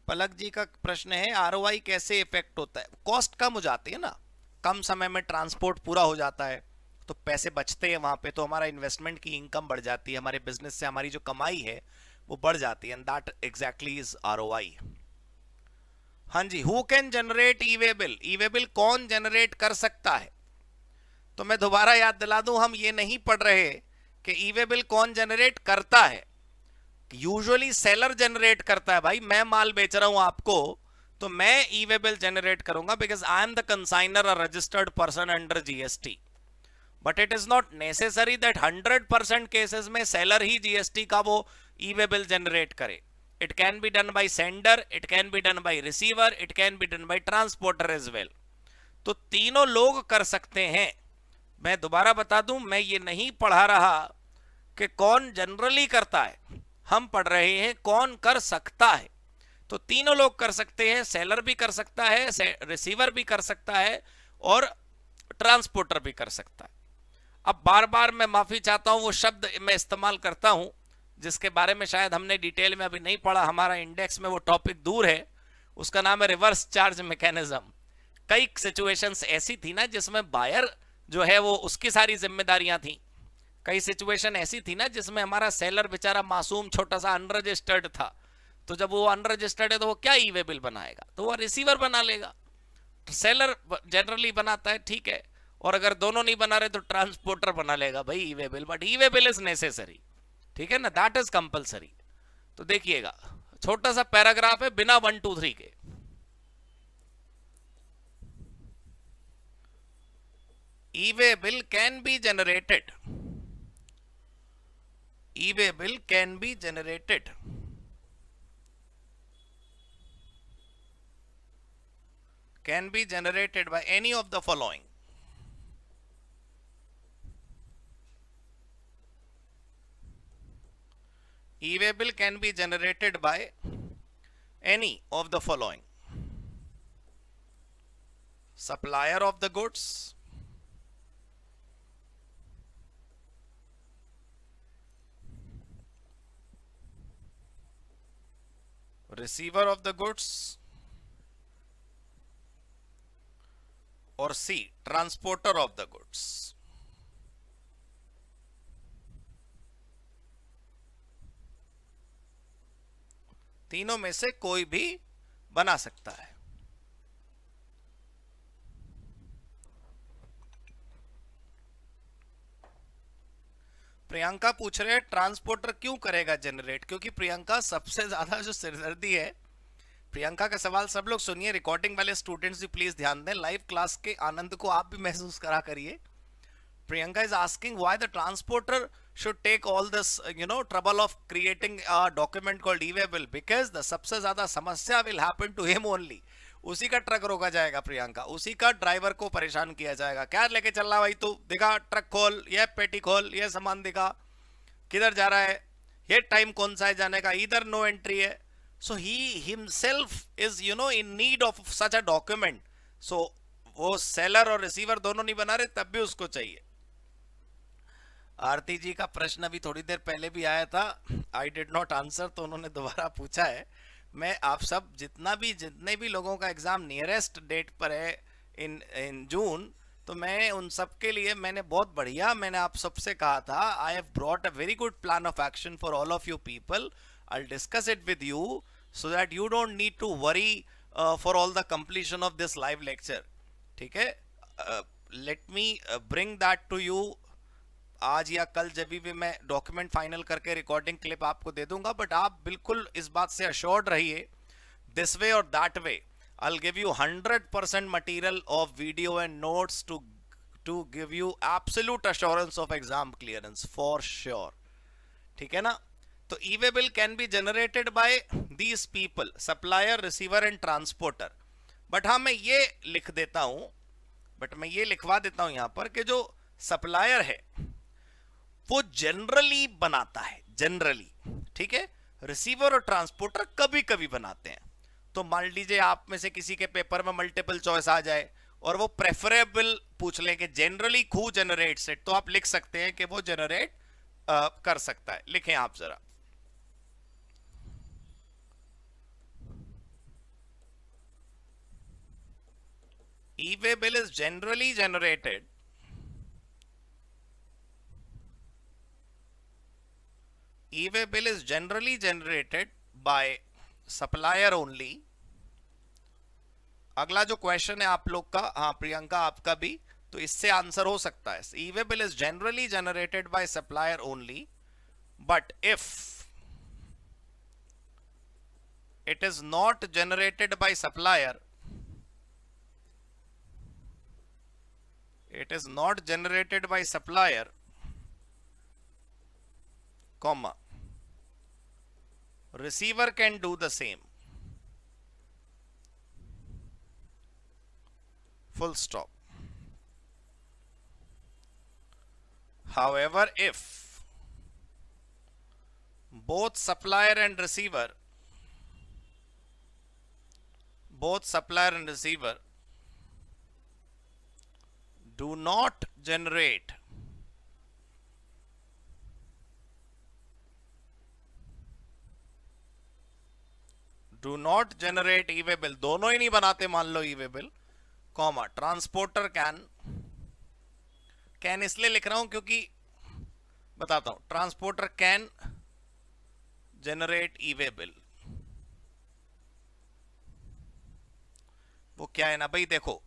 पलक जी का प्रश्न है आरओआई कैसे इफेक्ट होता है? कॉस्ट कम हो जाती है ना, कम समय में ट्रांसपोर्ट पूरा हो जाता है तो पैसे बचते हैं वहां पे, तो हमारा इन्वेस्टमेंट की इनकम बढ़ जाती है, हमारे बिजनेस से हमारी जो कमाई है वो बढ़ जाती है, and that exactly is ROI. हाँ जी, who can generate e way bill. E way bill कौन जनरेट कर सकता है? तो मैं दोबारा याद दिला दूं, हम ये नहीं पढ़ रहे कि ई वे बिल कौन जनरेट करता है। यूजुअली सेलर जनरेट करता है भाई, मैं माल बेच रहा हूं आपको तो मैं ई वे बिल जनरेट करूंगा because I am the consignor और registered person under GST. But it is not necessary that 100% cases में सेलर ही जीएसटी का वो ई वे बिल जनरेट करे। It can be done by sender, it can be done by receiver, it can be done by transporter as well. तो तीनों लोग कर सकते हैं। मैं दोबारा बता दूं, मैं ये नहीं पढ़ा रहा कि कौन जनरली करता है, हम पढ़ रहे हैं कौन कर सकता है। तो तीनों लोग कर सकते हैं, सेलर भी कर सकता है, रिसीवर भी कर सकता है और ट्रांसपोर्टर भी कर सकता है। अब बार बार मैं माफी चाहता हूं, वो शब्द मैं इस्तेमाल करता हूं जिसके बारे में शायद हमने डिटेल में अभी नहीं पढ़ा, हमारा इंडेक्स में वो टॉपिक दूर है, उसका नाम है रिवर्स चार्ज मैकेनिज्म। कई सिचुएशंस ऐसी थी ना जिसमें बायर जो है वो उसकी सारी जिम्मेदारियां थी, कई सिचुएशन ऐसी थी ना जिसमें हमारा सेलर बेचारा मासूम छोटा सा अनरजिस्टर्ड था, तो जब वो अनरजिस्टर्ड है तो वो क्या ई वे बिल बनाएगा? तो वो रिसीवर बना लेगा। सेलर जनरली बनाता है, ठीक है, और अगर दोनों नहीं बना रहे तो ट्रांसपोर्टर बना लेगा भाई e way bill, but e way bill is necessary, ठीक है ना, दैट इज कंपलसरी। तो देखिएगा छोटा सा पैराग्राफ है बिना 1 2 3 के। E way bill can be generated, e way bill can be generated can be generated by any of the following. E-way bill can be generated by any of the following: supplier of the goods, receiver of the goods, और C transporter of the goods. तीनों में से कोई भी बना सकता है। प्रियंका पूछ रहे हैं ट्रांसपोर्टर क्यों करेगा जनरेट, क्योंकि प्रियंका सबसे ज्यादा जो सिरदर्दी है, प्रियंका का सवाल सब लोग सुनिए, रिकॉर्डिंग वाले स्टूडेंट्स भी प्लीज ध्यान दें, लाइव क्लास के आनंद को आप भी महसूस करा करिए। Priyanka is asking why the transporter should take all this trouble of creating a document called e-way bill, because the सबसे ज्यादा समस्या will happen to him only। उसी का ट्रक रोका जाएगा प्रियंका, उसी का ड्राइवर को परेशान किया जाएगा, क्या लेके चल रहा भाई तू, दिखा ट्रक खोल, ये पेटी खोल, ये सामान दिखा, किधर जा रहा है, ये टाइम कौन सा है जाने का, इधर नो एंट्री है। So he himself is in need of such a document। So वो सेलर और रिसीवर दोनों नहीं बना रहे तब भी उसको चाहिए। आरती जी का प्रश्न अभी थोड़ी देर पहले भी आया था, आई डिड नॉट आंसर, तो उन्होंने दोबारा पूछा है। मैं आप सब जितने भी लोगों का एग्जाम नियरेस्ट डेट पर है इन जून, तो मैं उन सब के लिए मैंने बहुत बढ़िया, मैंने आप सबसे कहा था, I have brought a very good plan of action for all of you people. I'll discuss it with you so that you don't need to worry for all the completion of this live lecture, ठीक है? Let me bring that to you आज या कल, जब भी मैं डॉक्यूमेंट फाइनल करके रिकॉर्डिंग क्लिप आपको दे दूंगा, बट आप बिल्कुल इस बात से अश्योर्ड रहिए, this way or that way I'll give you 100% material of video and notes to to give you absolute assurance of exam clearance for sure, ठीक है ना। तो e way bill can be generated by these people, supplier, receiver and transporter. But हाँ, मैं ये लिख देता हूं, मैं ये लिखवा देता हूं यहां पर कि जो सप्लायर है वो जनरली बनाता है, जनरली, ठीक है। रिसीवर और ट्रांसपोर्टर कभी कभी बनाते हैं। तो मान लीजिए आप में से किसी के पेपर में मल्टीपल चॉइस आ जाए और वो प्रेफरेबल पूछ लें कि जनरली हु जनरेट्स इट, तो आप लिख सकते हैं कि वो जनरेट कर सकता है। लिखें आप जरा, e-way bill is generally generated e-way bill is generally generated by supplier only. अगला जो क्वेश्चन है आप लोग का, हाँ प्रियंका आपका भी, तो इससे आंसर हो सकता है e-way bill is generally generated by supplier only, but if it is not generated by supplier, it is not generated by supplier, comma, receiver can do the same, full stop. However, if both supplier and receiver do not generate e way bill, दोनों ही नहीं बनाते मान लो e way bill, comma, transporter can इसलिए लिख रहा हूं क्योंकि बताता हूं, transporter can generate e-way bill. वो क्या है ना भाई, देखो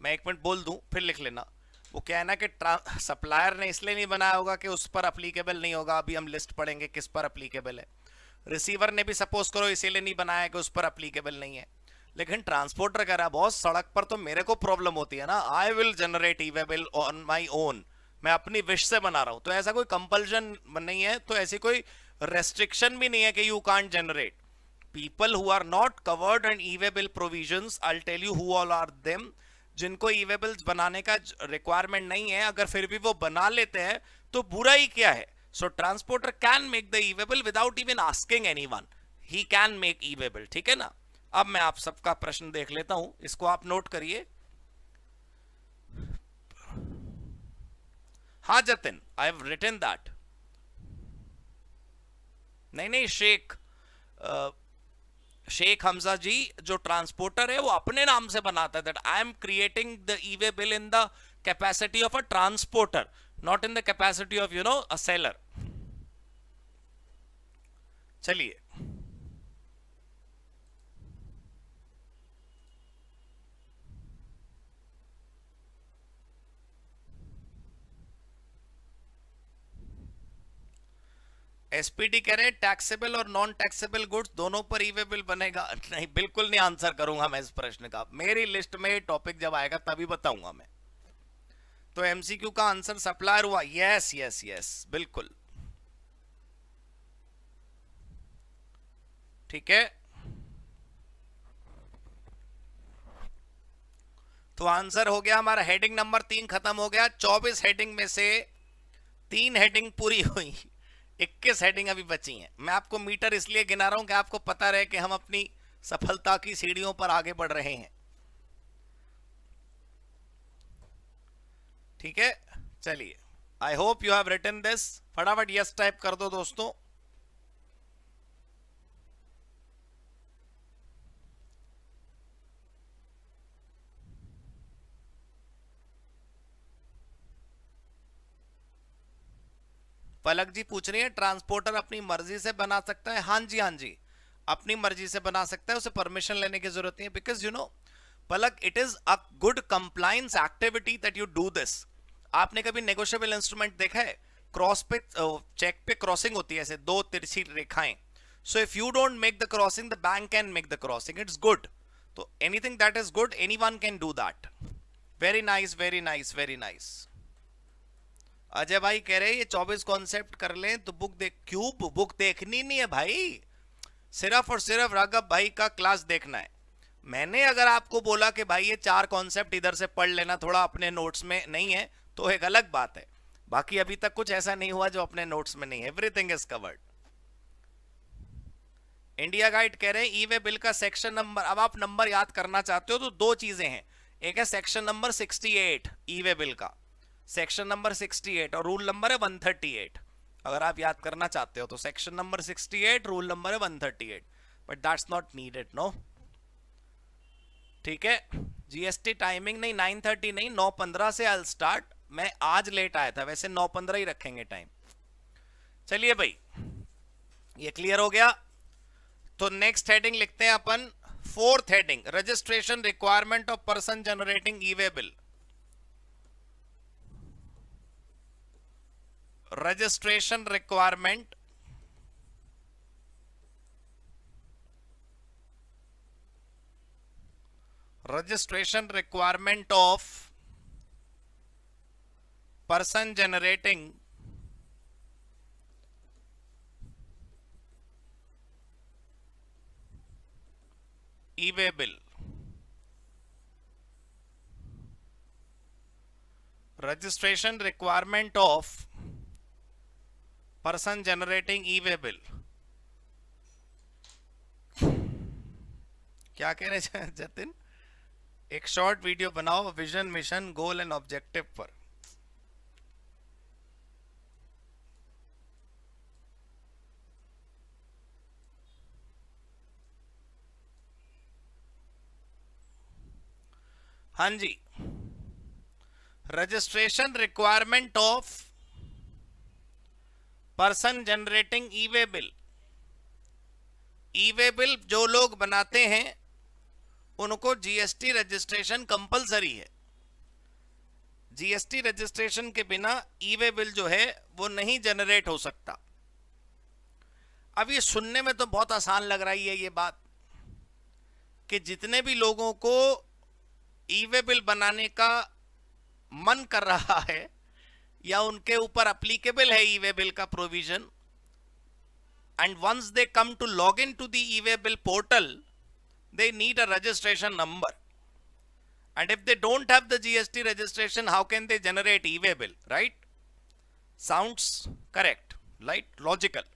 मैं एक मिनट बोल दूं फिर लिख लेना। वो क्या है ना कि सप्लायर ने इसलिए नहीं बनाया होगा कि उस पर अप्लीकेबल नहीं होगा, अभी हम लिस्ट पढ़ेंगे किस पर अप्लीकेबल है। रिसीवर ने भी सपोज करो इसीलिए नहीं बनाया कि उस पर अप्लीकेबल नहीं है। लेकिन ट्रांसपोर्टर कह रहा है बॉस सड़क पर तो मेरे को प्रॉब्लम होती है ना, I will generate e-way bill on my own, मैं अपनी विश से बना रहा हूं। तो ऐसा कोई कंपल्शन नहीं है, तो ऐसी कोई रेस्ट्रिक्शन भी नहीं है कि you can't generate. People who are not covered in e-way bill provisions, I'll tell you who all are them, जिनको e-way bills बनाने का रिक्वायरमेंट नहीं है, अगर फिर भी वो बना लेते हैं तो बुरा ही क्या है। So transporter can make the e-way bill without even asking anyone, he can make e-way bill, ठीक है ना। अब मैं आप सबका प्रश्न देख लेता हूं, इसको आप नोट करिए। हाँ Jatin, I have written that. नहीं शेख हमजा जी, जो ट्रांसपोर्टर है वो अपने नाम से बनाता है, that I am creating the e-way bill in the capacity of a transporter, not in the capacity of a seller. चलिए एसपीडी कह रहे हैं टैक्सेबल और नॉन टैक्सेबल गुड्स दोनों पर ई-वे बिल बनेगा। नहीं, बिल्कुल नहीं आंसर करूंगा मैं इस प्रश्न का, मेरी लिस्ट में टॉपिक जब आएगा तभी बताऊंगा मैं। तो एमसीक्यू का आंसर सप्लायर हुआ, यस यस यस बिल्कुल ठीक है। तो आंसर हो गया हमारा, हेडिंग नंबर 3 खत्म हो गया। 24 हेडिंग में से 3 हेडिंग पूरी हुई, 21 हेडिंग अभी बची हैं। मैं आपको मीटर इसलिए गिना रहा हूं कि आपको पता रहे कि हम अपनी सफलता की सीढ़ियों पर आगे बढ़ रहे हैं, ठीक है। चलिए, I hope you have written this. फटाफट यस टाइप कर दो दोस्तों। पलक जी पूछ रही है ट्रांसपोर्टर अपनी मर्जी से बना सकता है। हाँ जी, हाँ जी, अपनी मर्जी से बना सकता है, उसे परमिशन लेने की जरूरत नहीं है। Because Palak, it is a good compliance activity that you do this. आपने कभी नेगोशिएबल इंस्ट्रूमेंट देखा है? क्रॉस पे, चेक पे क्रॉसिंग होती है ऐसे 2 तिरछी रेखाएं। So if you don't make the crossing, the bank can make the crossing, it's good. तो anything that is good, anyone can do that. Very nice, very nice, very nice. Ajay भाई कह रहे हैं ये 24 कॉन्सेप्ट कर लें तो बुक देख, क्यों बुक देखनी नहीं है भाई, सिर्फ और सिर्फ राघव भाई का क्लास देखना है। मैंने अगर आपको बोला कि भाई ये 4 कॉन्सेप्ट इधर से पढ़ लेना, थोड़ा अपने नोट्स में नहीं है तो एक अलग बात है, बाकी अभी तक कुछ ऐसा नहीं हुआ जो अपने नोट्स में नहीं है, everything is covered. India guide कह रहे हैं ई वे बिल का सेक्शन नंबर, अब आप नंबर याद करना चाहते हो तो 2 चीजें हैं, एक है सेक्शन नंबर 68 ई वे बिल का, सेक्शन नंबर 68 और रूल नंबर है 138। अगर आप याद करना चाहते हो तो सेक्शन नंबर 68, रूल नंबर है 138, but that's not needed, no. ठीक है, जीएसटी टाइमिंग नहीं 9:30 नहीं 9:15 से आई स्टार्ट। मैं आज लेट आया था, वैसे 9:15 ही रखेंगे टाइम। चलिए भाई, ये क्लियर हो गया। तो नेक्स्ट हेडिंग लिखते हैं अपन, 4th heading, registration requirement of person generating e way bill. registration requirement of person generating e-way bill, registration requirement of person generating e way bill. क्या कह रहे हैं जतिन, एक शॉर्ट वीडियो बनाओ vision, mission, goal and objective पर। हाँ जी, registration requirement of person generating e way bill. ई वे बिल जो लोग बनाते हैं उनको जीएसटी रजिस्ट्रेशन कंपलसरी है। जीएसटी रजिस्ट्रेशन के बिना ई वे बिल जो है वो नहीं जनरेट हो सकता। अब ये सुनने में तो बहुत आसान लग रही है ये बात कि जितने भी लोगों को ई वे बिल बनाने का मन कर रहा है या उनके ऊपर एप्लीकेबल है ई वे बिल का provision, and once they come to log in to the E way bill portal they need a registration number, and if they don't have the GST registration, how can they generate e-way bill, right? Sounds correct, right? Logical.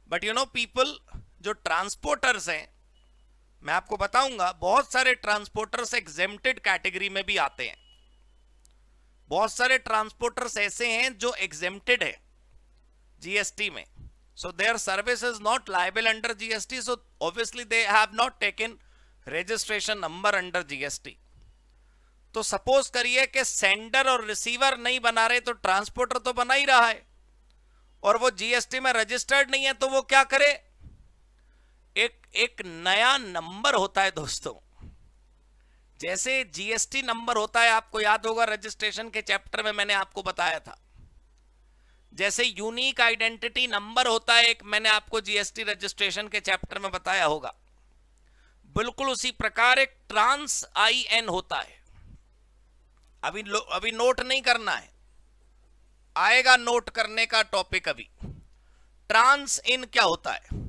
But you know people जो ट्रांसपोर्टर्स हैं, मैं आपको बताऊंगा बहुत सारे ट्रांसपोर्टर्स एग्जेम्प्टेड कैटेगरी में भी आते हैं। बहुत सारे ट्रांसपोर्टर्स ऐसे हैं जो एग्जेम्प्टेड है जीएसटी में, so their service is not liable under GST, so obviously they have not taken registration number under GST. तो सपोज करिए कि सेंडर और रिसीवर नहीं बना रहे तो ट्रांसपोर्टर तो बना ही रहा है और वो जीएसटी में रजिस्टर्ड नहीं है, तो वो क्या करे, एक नया नंबर होता है दोस्तों। जैसे जीएसटी नंबर होता है, आपको याद होगा रजिस्ट्रेशन के चैप्टर में मैंने आपको बताया था, जैसे यूनिक आइडेंटिटी नंबर होता है एक, मैंने आपको जीएसटी रजिस्ट्रेशन के चैप्टर में बताया होगा, बिल्कुल उसी प्रकार एक ट्रांस आईएन होता है। अभी नोट नहीं करना है, आएगा नोट करने का टॉपिक अभी। ट्रांस इन क्या होता है,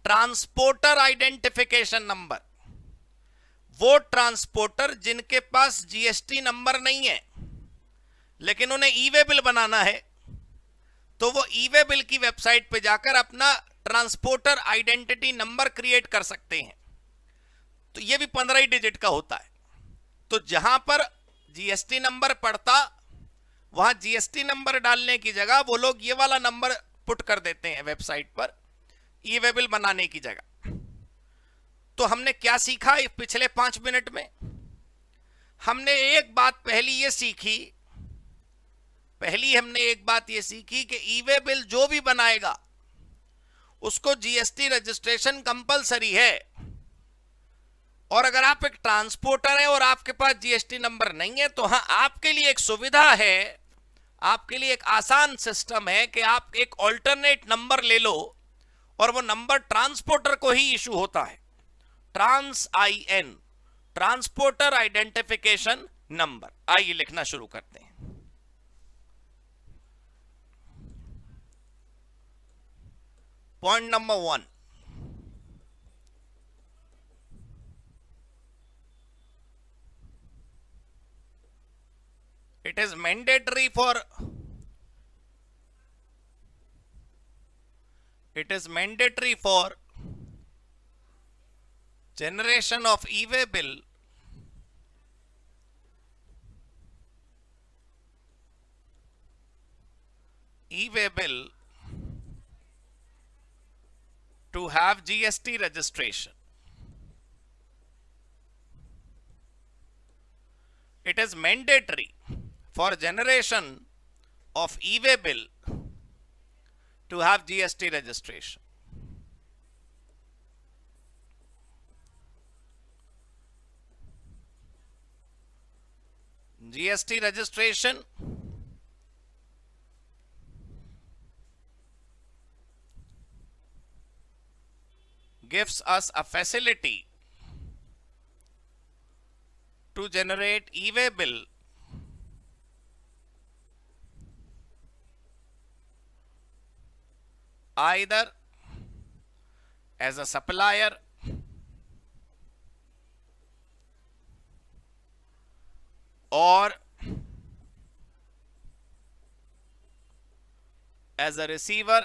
ट्रांसपोर्टर आइडेंटिफिकेशन नंबर। वो ट्रांसपोर्टर जिनके पास जीएसटी नंबर नहीं है लेकिन उन्हें ई वे बिल बनाना है, तो वो ई वे बिल की वेबसाइट पे जाकर अपना ट्रांसपोर्टर आइडेंटिटी नंबर क्रिएट कर सकते हैं। तो ये भी 15 ही डिजिट का होता है। तो जहां पर जीएसटी नंबर पड़ता वहां जीएसटी नंबर डालने की जगह वो लोग ये वाला नंबर पुट कर देते हैं वेबसाइट पर ई वे बिल बनाने की जगह। तो हमने क्या सीखा पिछले 5 मिनट में? हमने एक बात हमने एक बात ये सीखी कि ई वे बिल जो भी बनाएगा उसको जीएसटी रजिस्ट्रेशन कंपलसरी है। और अगर आप एक ट्रांसपोर्टर हैं और आपके पास जीएसटी नंबर नहीं है, तो हां, आपके लिए एक सुविधा है, आपके लिए एक आसान सिस्टम है कि आप एक ऑल्टरनेट नंबर ले लो और वो नंबर ट्रांसपोर्टर को ही इशू होता है। Trans IN, transporter identification number. आइए लिखना शुरू करते हैं। Point number 1, it is mandatory for generation of e-way bill to have GST registration. It is mandatory for generation of e-way bill to have GST registration. GST registration gives us a facility to generate e-way bill either as a supplier or as a receiver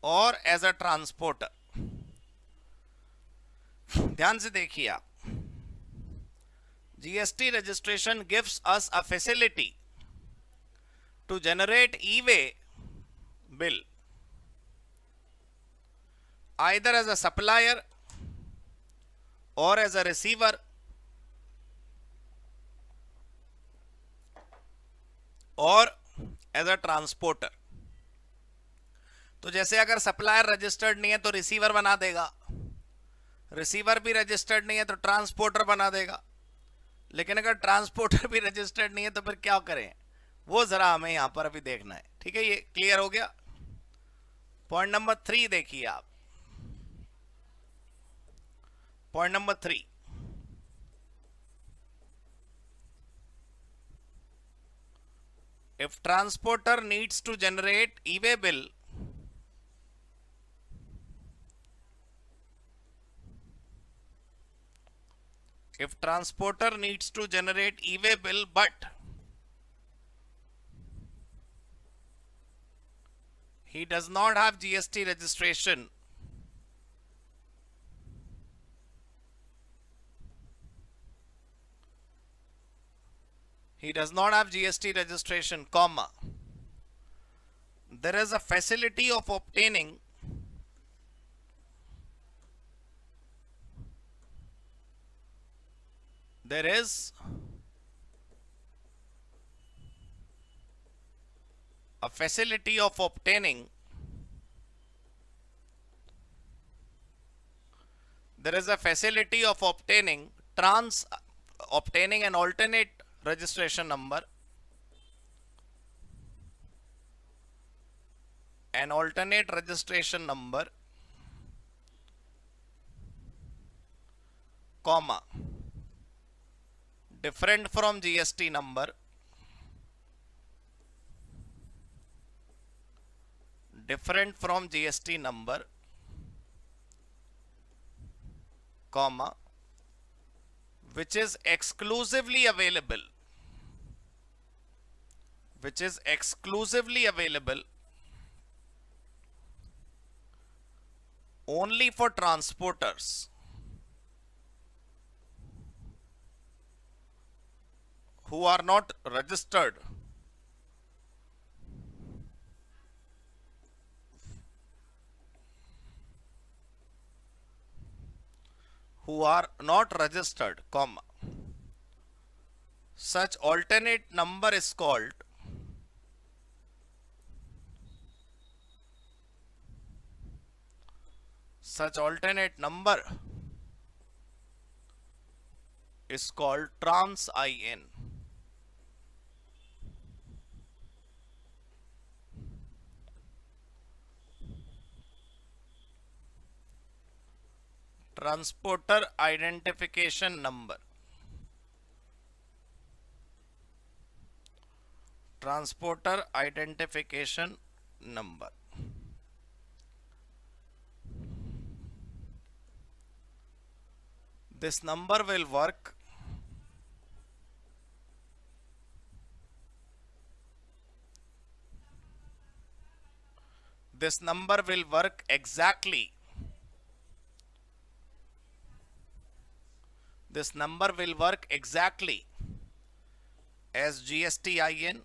और एज अ ट्रांसपोर्टर। ध्यान से देखिए आप, GST registration gives us a facility to generate e-way bill either as a supplier और एज अ रिसीवर और एज अ ट्रांसपोर्टर। तो जैसे अगर सप्लायर रजिस्टर्ड नहीं है तो रिसीवर बना देगा, रिसीवर भी रजिस्टर्ड नहीं है तो ट्रांसपोर्टर बना देगा, लेकिन अगर ट्रांसपोर्टर भी रजिस्टर्ड नहीं है तो फिर क्या करें, वो जरा हमें यहां पर अभी देखना है। ठीक है, ये क्लियर हो गया। पॉइंट नंबर 3 देखिए आप। Point number 3, if transporter needs to generate e-way bill but he does not have GST registration, comma, there is a facility of obtaining there is a facility of obtaining obtaining an alternate registration number, comma, different from GST number, comma, which is exclusively available only for transporters who are not registered comma, such alternate number is called trans IN. Transporter identification number, transporter identification number. This number will work exactly. This number will work exactly as GSTIN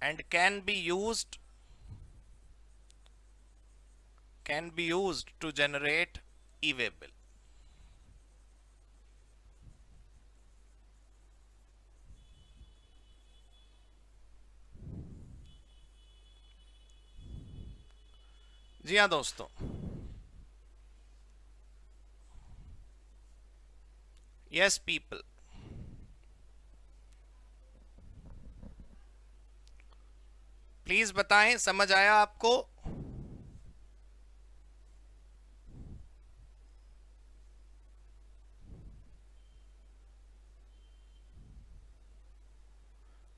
and can be used to generate e-way bill. जी हाँ दोस्तों, यस पीपल, प्लीज बताएं समझ आया आपको?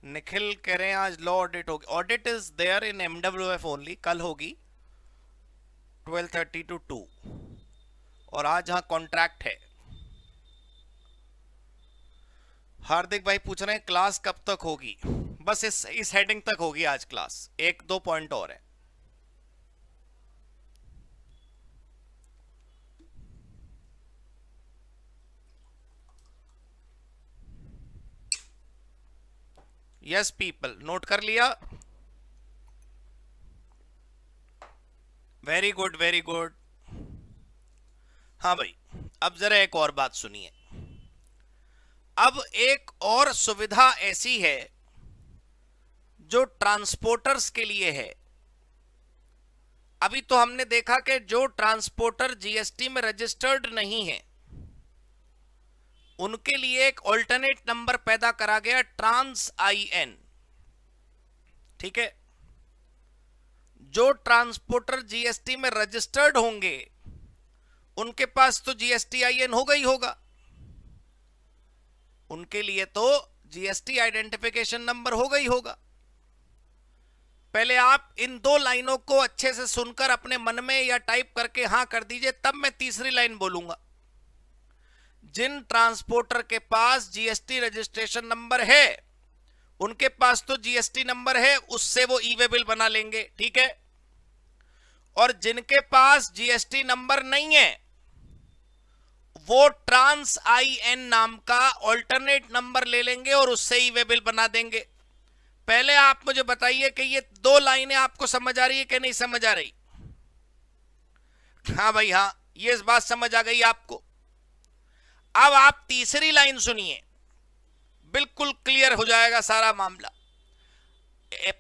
निखिल कह रहे हैं आज लॉ ऑडिट होगी। Audit is there in MWF only, कल होगी 12:30 to 2 और आज हाँ कॉन्ट्रैक्ट है। हार्दिक भाई पूछ रहे हैं क्लास कब तक होगी? बस इस हेडिंग तक होगी आज क्लास, 1-2 पॉइंट और है। यस पीपल, नोट कर लिया? Very good very good. हाँ भाई, अब जरा एक और बात सुनिए। अब एक और सुविधा ऐसी है जो ट्रांसपोर्टर्स के लिए है। अभी तो हमने देखा कि जो ट्रांसपोर्टर जीएसटी में रजिस्टर्ड नहीं है उनके लिए एक ऑल्टरनेट नंबर पैदा करा गया, ट्रांस IN। ठीक है, जो ट्रांसपोर्टर जीएसटी में रजिस्टर्ड होंगे उनके पास तो जीएसटी IN होगा ही होगा, उनके लिए तो जीएसटी आइडेंटिफिकेशन नंबर होगा ही होगा। पहले आप इन 2 लाइनों को अच्छे से सुनकर अपने मन में या टाइप करके हां कर दीजिए, तब मैं तीसरी लाइन बोलूंगा। जिन ट्रांसपोर्टर के पास जीएसटी रजिस्ट्रेशन नंबर है उनके पास तो जीएसटी नंबर है, उससे वो ई-वे बिल बना लेंगे, ठीक है। और जिनके पास जीएसटी नंबर नहीं है वो ट्रांस IN नाम का ऑल्टरनेट नंबर ले लेंगे और उससे ई-वे बिल बना देंगे। पहले आप मुझे बताइए कि ये 2 लाइनें आपको समझ आ रही है कि नहीं समझ आ रही? हाँ भाई हाँ, ये इस बात समझ आ गई आपको। अब आप तीसरी लाइन सुनिए, बिल्कुल क्लियर हो जाएगा सारा मामला।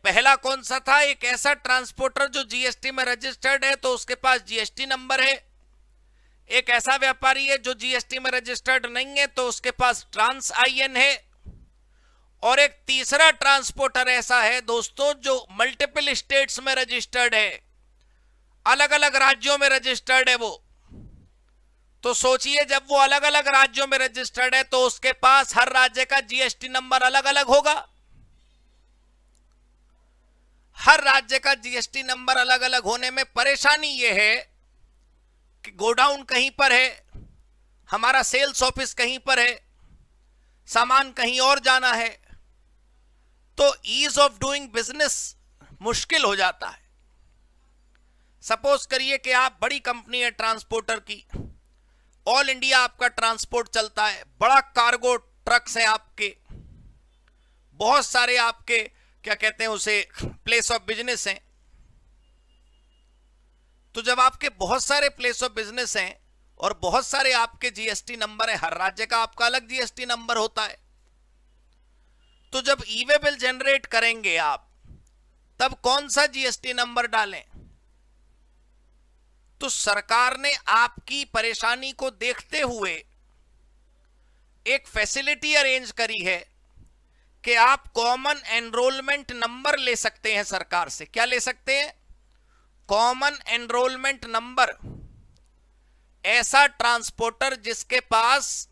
पहला कौन सा था? एक ऐसा ट्रांसपोर्टर जो जीएसटी में रजिस्टर्ड है तो उसके पास जीएसटी नंबर है। एक ऐसा व्यापारी है जो जीएसटी में रजिस्टर्ड नहीं है तो उसके पास ट्रांस IN है। और एक तीसरा ट्रांसपोर्टर ऐसा है दोस्तों जो मल्टीपल स्टेट्स में रजिस्टर्ड है, अलग अलग राज्यों में रजिस्टर्ड है वो। तो सोचिए, जब वो अलग अलग राज्यों में रजिस्टर्ड है तो उसके पास हर राज्य का जीएसटी नंबर अलग अलग होगा। हर राज्य का जीएसटी नंबर अलग अलग होने में परेशानी ये है कि गोडाउन कहीं पर है, हमारा सेल्स ऑफिस कहीं पर है, सामान कहीं और जाना है, तो ईज ऑफ डूइंग बिजनेस मुश्किल हो जाता है। सपोज करिए कि आप बड़ी कंपनी है ट्रांसपोर्टर की, ऑल इंडिया आपका ट्रांसपोर्ट चलता है, बड़ा कार्गो ट्रक्स हैं आपके, बहुत सारे आपके क्या कहते हैं उसे प्लेस ऑफ बिजनेस हैं। तो जब आपके बहुत सारे प्लेस ऑफ बिजनेस हैं और बहुत सारे आपके जीएसटी नंबर है, हर राज्य का आपका अलग जीएसटी नंबर होता है, तो जब ई-वे बिल जनरेट करेंगे आप तब कौन सा जीएसटी नंबर डालें? तो सरकार ने आपकी परेशानी को देखते हुए एक फैसिलिटी अरेंज करी है कि आप कॉमन एनरोलमेंट नंबर ले सकते हैं सरकार से। क्या ले सकते हैं? Common enrolment number. ऐसा ट्रांसपोर्टर जिसके पास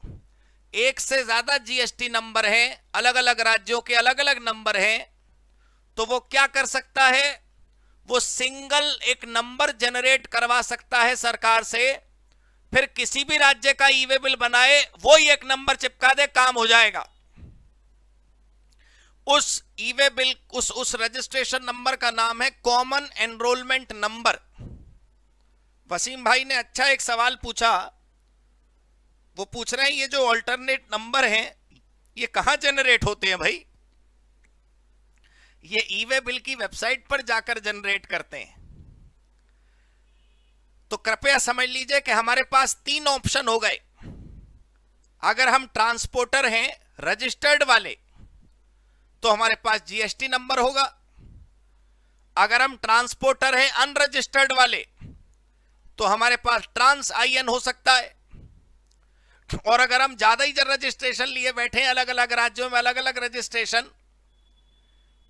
एक से ज्यादा जीएसटी नंबर है, अलग अलग राज्यों के अलग अलग नंबर हैं, तो वो क्या कर सकता है? वो सिंगल एक नंबर जनरेट करवा सकता है सरकार से, फिर किसी भी राज्य का ई वे बिल बनाए, वो ही एक नंबर चिपका दे, काम हो जाएगा। उस ई वे बिल, उस रजिस्ट्रेशन नंबर का नाम है कॉमन एनरोलमेंट नंबर। वसीम भाई ने अच्छा एक सवाल पूछा, वो पूछ रहे हैं ये जो अल्टरनेट नंबर हैं ये कहां जनरेट होते हैं भाई? ये ई वे बिल की वेबसाइट पर जाकर जनरेट करते हैं। तो कृपया समझ लीजिए कि हमारे पास तीन ऑप्शन हो गए। अगर हम ट्रांसपोर्टर हैं रजिस्टर्ड वाले तो हमारे पास जीएसटी नंबर होगा। अगर हम ट्रांसपोर्टर हैं अनरजिस्टर्ड वाले तो हमारे पास ट्रांस आईएन हो सकता है। और अगर हम ज्यादा ही रजिस्ट्रेशन लिए बैठे हैं, अलग अलग राज्यों में अलग अलग रजिस्ट्रेशन,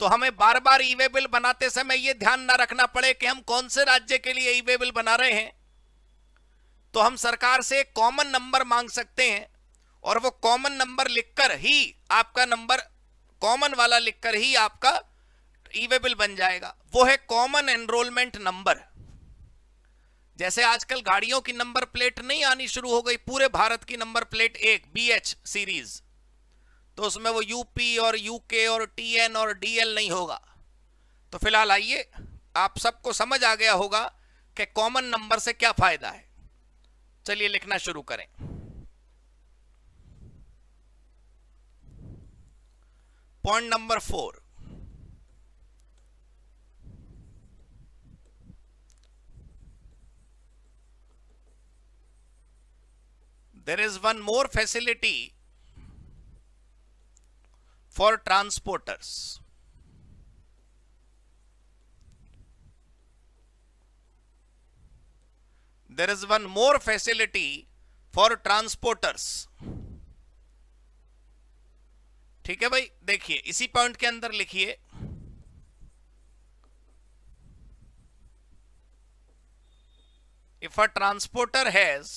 तो हमें बार बार ई वे बिल बनाते समय यह ध्यान ना रखना पड़े कि हम कौन से राज्य के लिए ई वे बिल बना रहे हैं, तो हम सरकार से एक कॉमन नंबर मांग सकते हैं और वो कॉमन नंबर लिखकर ही आपका नंबर, कॉमन वाला लिखकर ही आपका ई वे बिल बन जाएगा। वो है कॉमन एनरोलमेंट नंबर। जैसे आजकल गाड़ियों की नंबर प्लेट नहीं आनी शुरू हो गई, पूरे भारत की नंबर प्लेट एक BH सीरीज, तो उसमें वो यूपी और यूके और टीएन और डीएल नहीं होगा। तो फिलहाल आइए, आप सबको समझ आ गया होगा कि कॉमन नंबर से क्या फायदा है। चलिए लिखना शुरू करें। Point number 4, there is one more facility for transporters. There is one more facility for transporters. ठीक है भाई, देखिए इसी पॉइंट के अंदर लिखिए, if a transporter has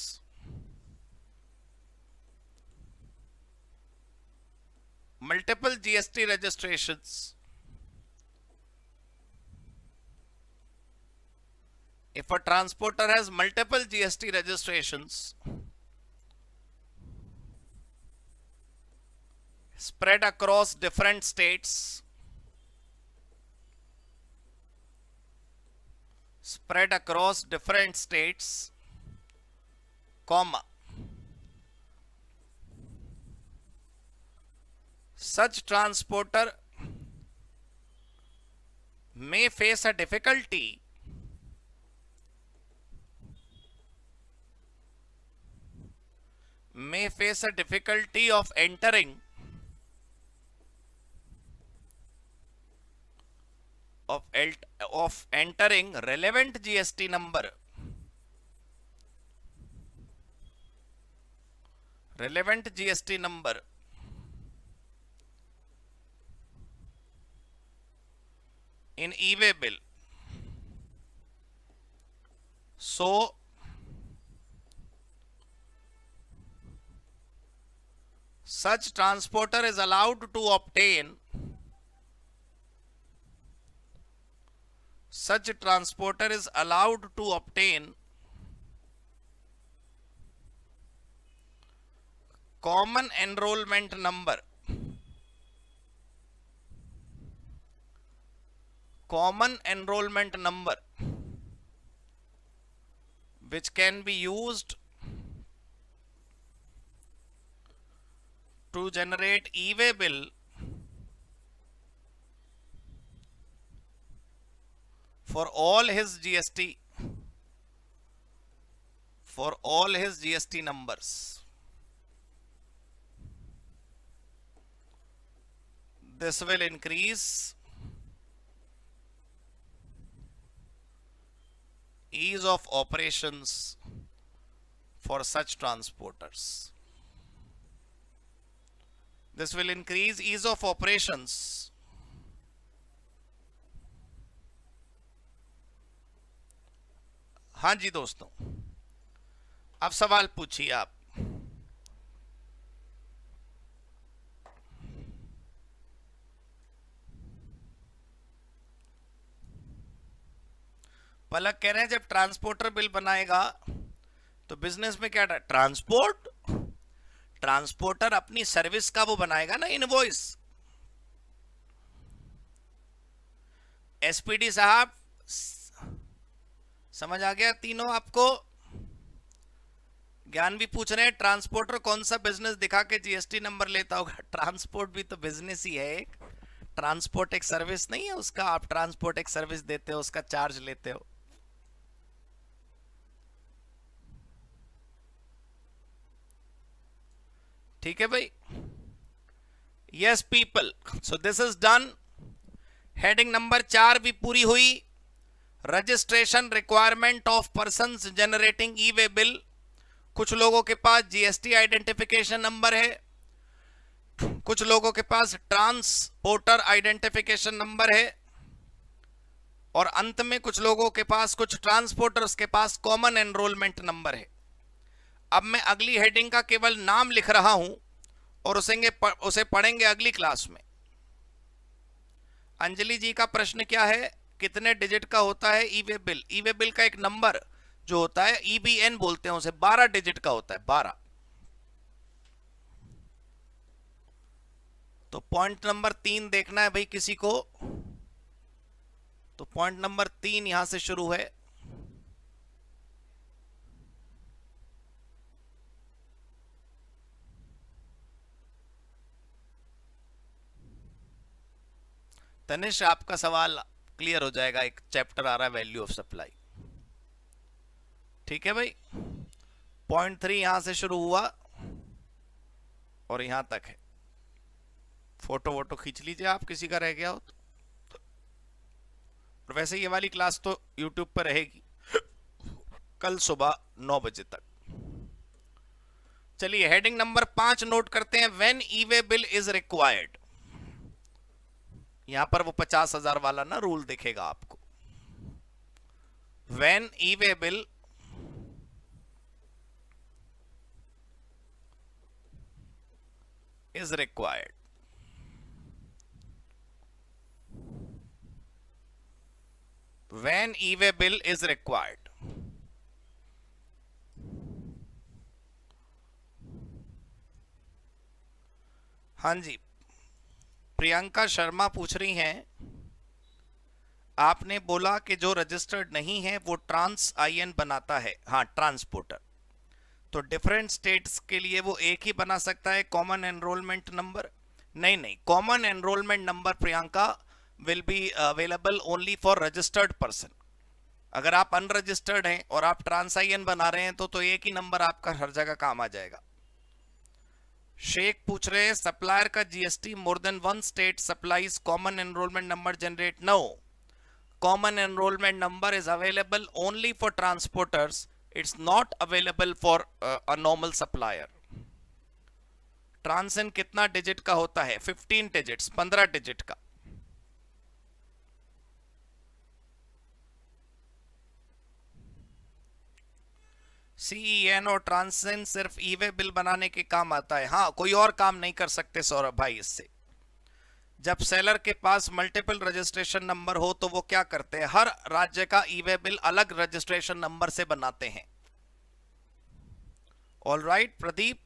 multiple GST registrations, if a transporter has multiple GST registrations spread across different states, comma, such transporter may face a difficulty of entering relevant GST number in e-way bill. So such transporter is allowed to obtain common enrollment number which can be used to generate e-way bill for all his GST numbers. This will increase ease of operations for such transporters. This will increase ease of operations. हाँ जी दोस्तों, अब सवाल पूछिए आप। पलक कह रहे हैं जब ट्रांसपोर्टर बिल बनाएगा तो बिजनेस में क्या ट्रांसपोर्ट, ट्रांसपोर्टर अपनी सर्विस का वो बनाएगा ना इनवॉइस। एसपीडी साहब समझ आ गया तीनों आपको? ज्ञान भी पूछ रहे हैं ट्रांसपोर्टर कौन सा बिजनेस दिखा के जीएसटी नंबर लेता होगा? ट्रांसपोर्ट भी तो बिजनेस ही है एक। ट्रांसपोर्ट एक सर्विस नहीं है उसका? आप ट्रांसपोर्ट एक सर्विस देते हो, उसका चार्ज लेते हो। ठीक है भाई? Yes people, so this is done. Heading number 4 भी पूरी हुई। Registration requirement of persons generating e way bill. कुछ लोगों के पास जीएसटी आइडेंटिफिकेशन नंबर है, कुछ लोगों के पास ट्रांसपोर्टर आइडेंटिफिकेशन नंबर है, और अंत में कुछ लोगों के पास, कुछ ट्रांसपोर्टर्स के पास कॉमन एनरोलमेंट नंबर है। अब मैं अगली हेडिंग का केवल नाम लिख रहा हूं और उसे पढ़ेंगे अगली क्लास में। अंजलि जी का प्रश्न क्या है? कितने डिजिट का होता है ई वे बिल? ई वे बिल का एक नंबर जो होता है, ईबीएन बोलते हैं उसे, 12 डिजिट का होता है, 12। तो पॉइंट नंबर 3 देखना है भाई किसी को, तो पॉइंट नंबर 3 यहां से शुरू है। तनिष आपका सवाल क्लियर हो जाएगा, एक चैप्टर आ रहा है वैल्यू ऑफ सप्लाई। ठीक है भाई? पॉइंट 3 यहां से शुरू हुआ और यहां तक है। फोटो वोटो खींच लीजिए आप, किसी का रह गया हो तो। और वैसे ये वाली क्लास तो यूट्यूब पर रहेगी कल सुबह 9 बजे तक। चलिए हेडिंग नंबर 5 नोट करते हैं। When E way bill is required. यहां पर वो 50,000 वाला ना रूल दिखेगा आपको। When E way bill is required. When e-way bill is required. हाँ जी, प्रियंका शर्मा पूछ रही हैं, आपने बोला कि जो रजिस्टर्ड नहीं है वो ट्रांस आईएन बनाता है। हाँ, ट्रांसपोर्टर। तो डिफरेंट स्टेट्स के लिए वो एक ही बना सकता है कॉमन एनरोलमेंट नंबर? नहीं नहीं, common enrolment number Priyanka will be available only for registered person. अगर आप अनरजिस्टर्ड हैं और आप ट्रांसआईएन बना रहे हैं तो एक ही नंबर आपका हर जगह काम आ जाएगा। शेख पूछ रहे हैं सप्लायर का GST more than one state supplies common enrolment number generate? No, common enrolment number is available only for transporters. It's not available for a normal supplier. ट्रांसन कितना डिजिट का होता है? 15 डिजिट्स, 15 डिजिट का। सीईएन और ट्रांसन सिर्फ ई-वे बिल बनाने के काम आता है। हाँ, कोई और काम नहीं कर सकते सौरभ भाई इससे। जब सेलर के पास मल्टीपल रजिस्ट्रेशन नंबर हो तो वो क्या करते हैं? हर राज्य का ई-वे बिल अलग रजिस्ट्रेशन नंबर से बनाते हैं। All right Pradeep,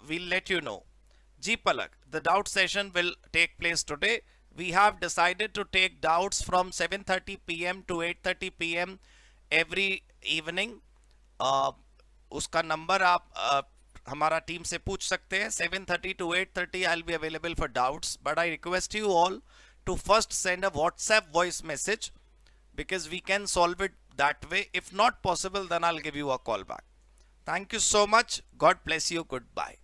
we'll let you know. जी Palak, the doubt session will take place today. We have decided to take doubts from 7:30 p.m. to 8:30 p.m. every evening. उसका नंबर आप हमारा टीम से पूछ सकते हैं। 7:30 to 8:30 I'll be available for doubts, but I request you all to first send a WhatsApp voice message because we can solve it that way. If not possible, then I'll give you a call back. Thank you so much. God bless you. Goodbye.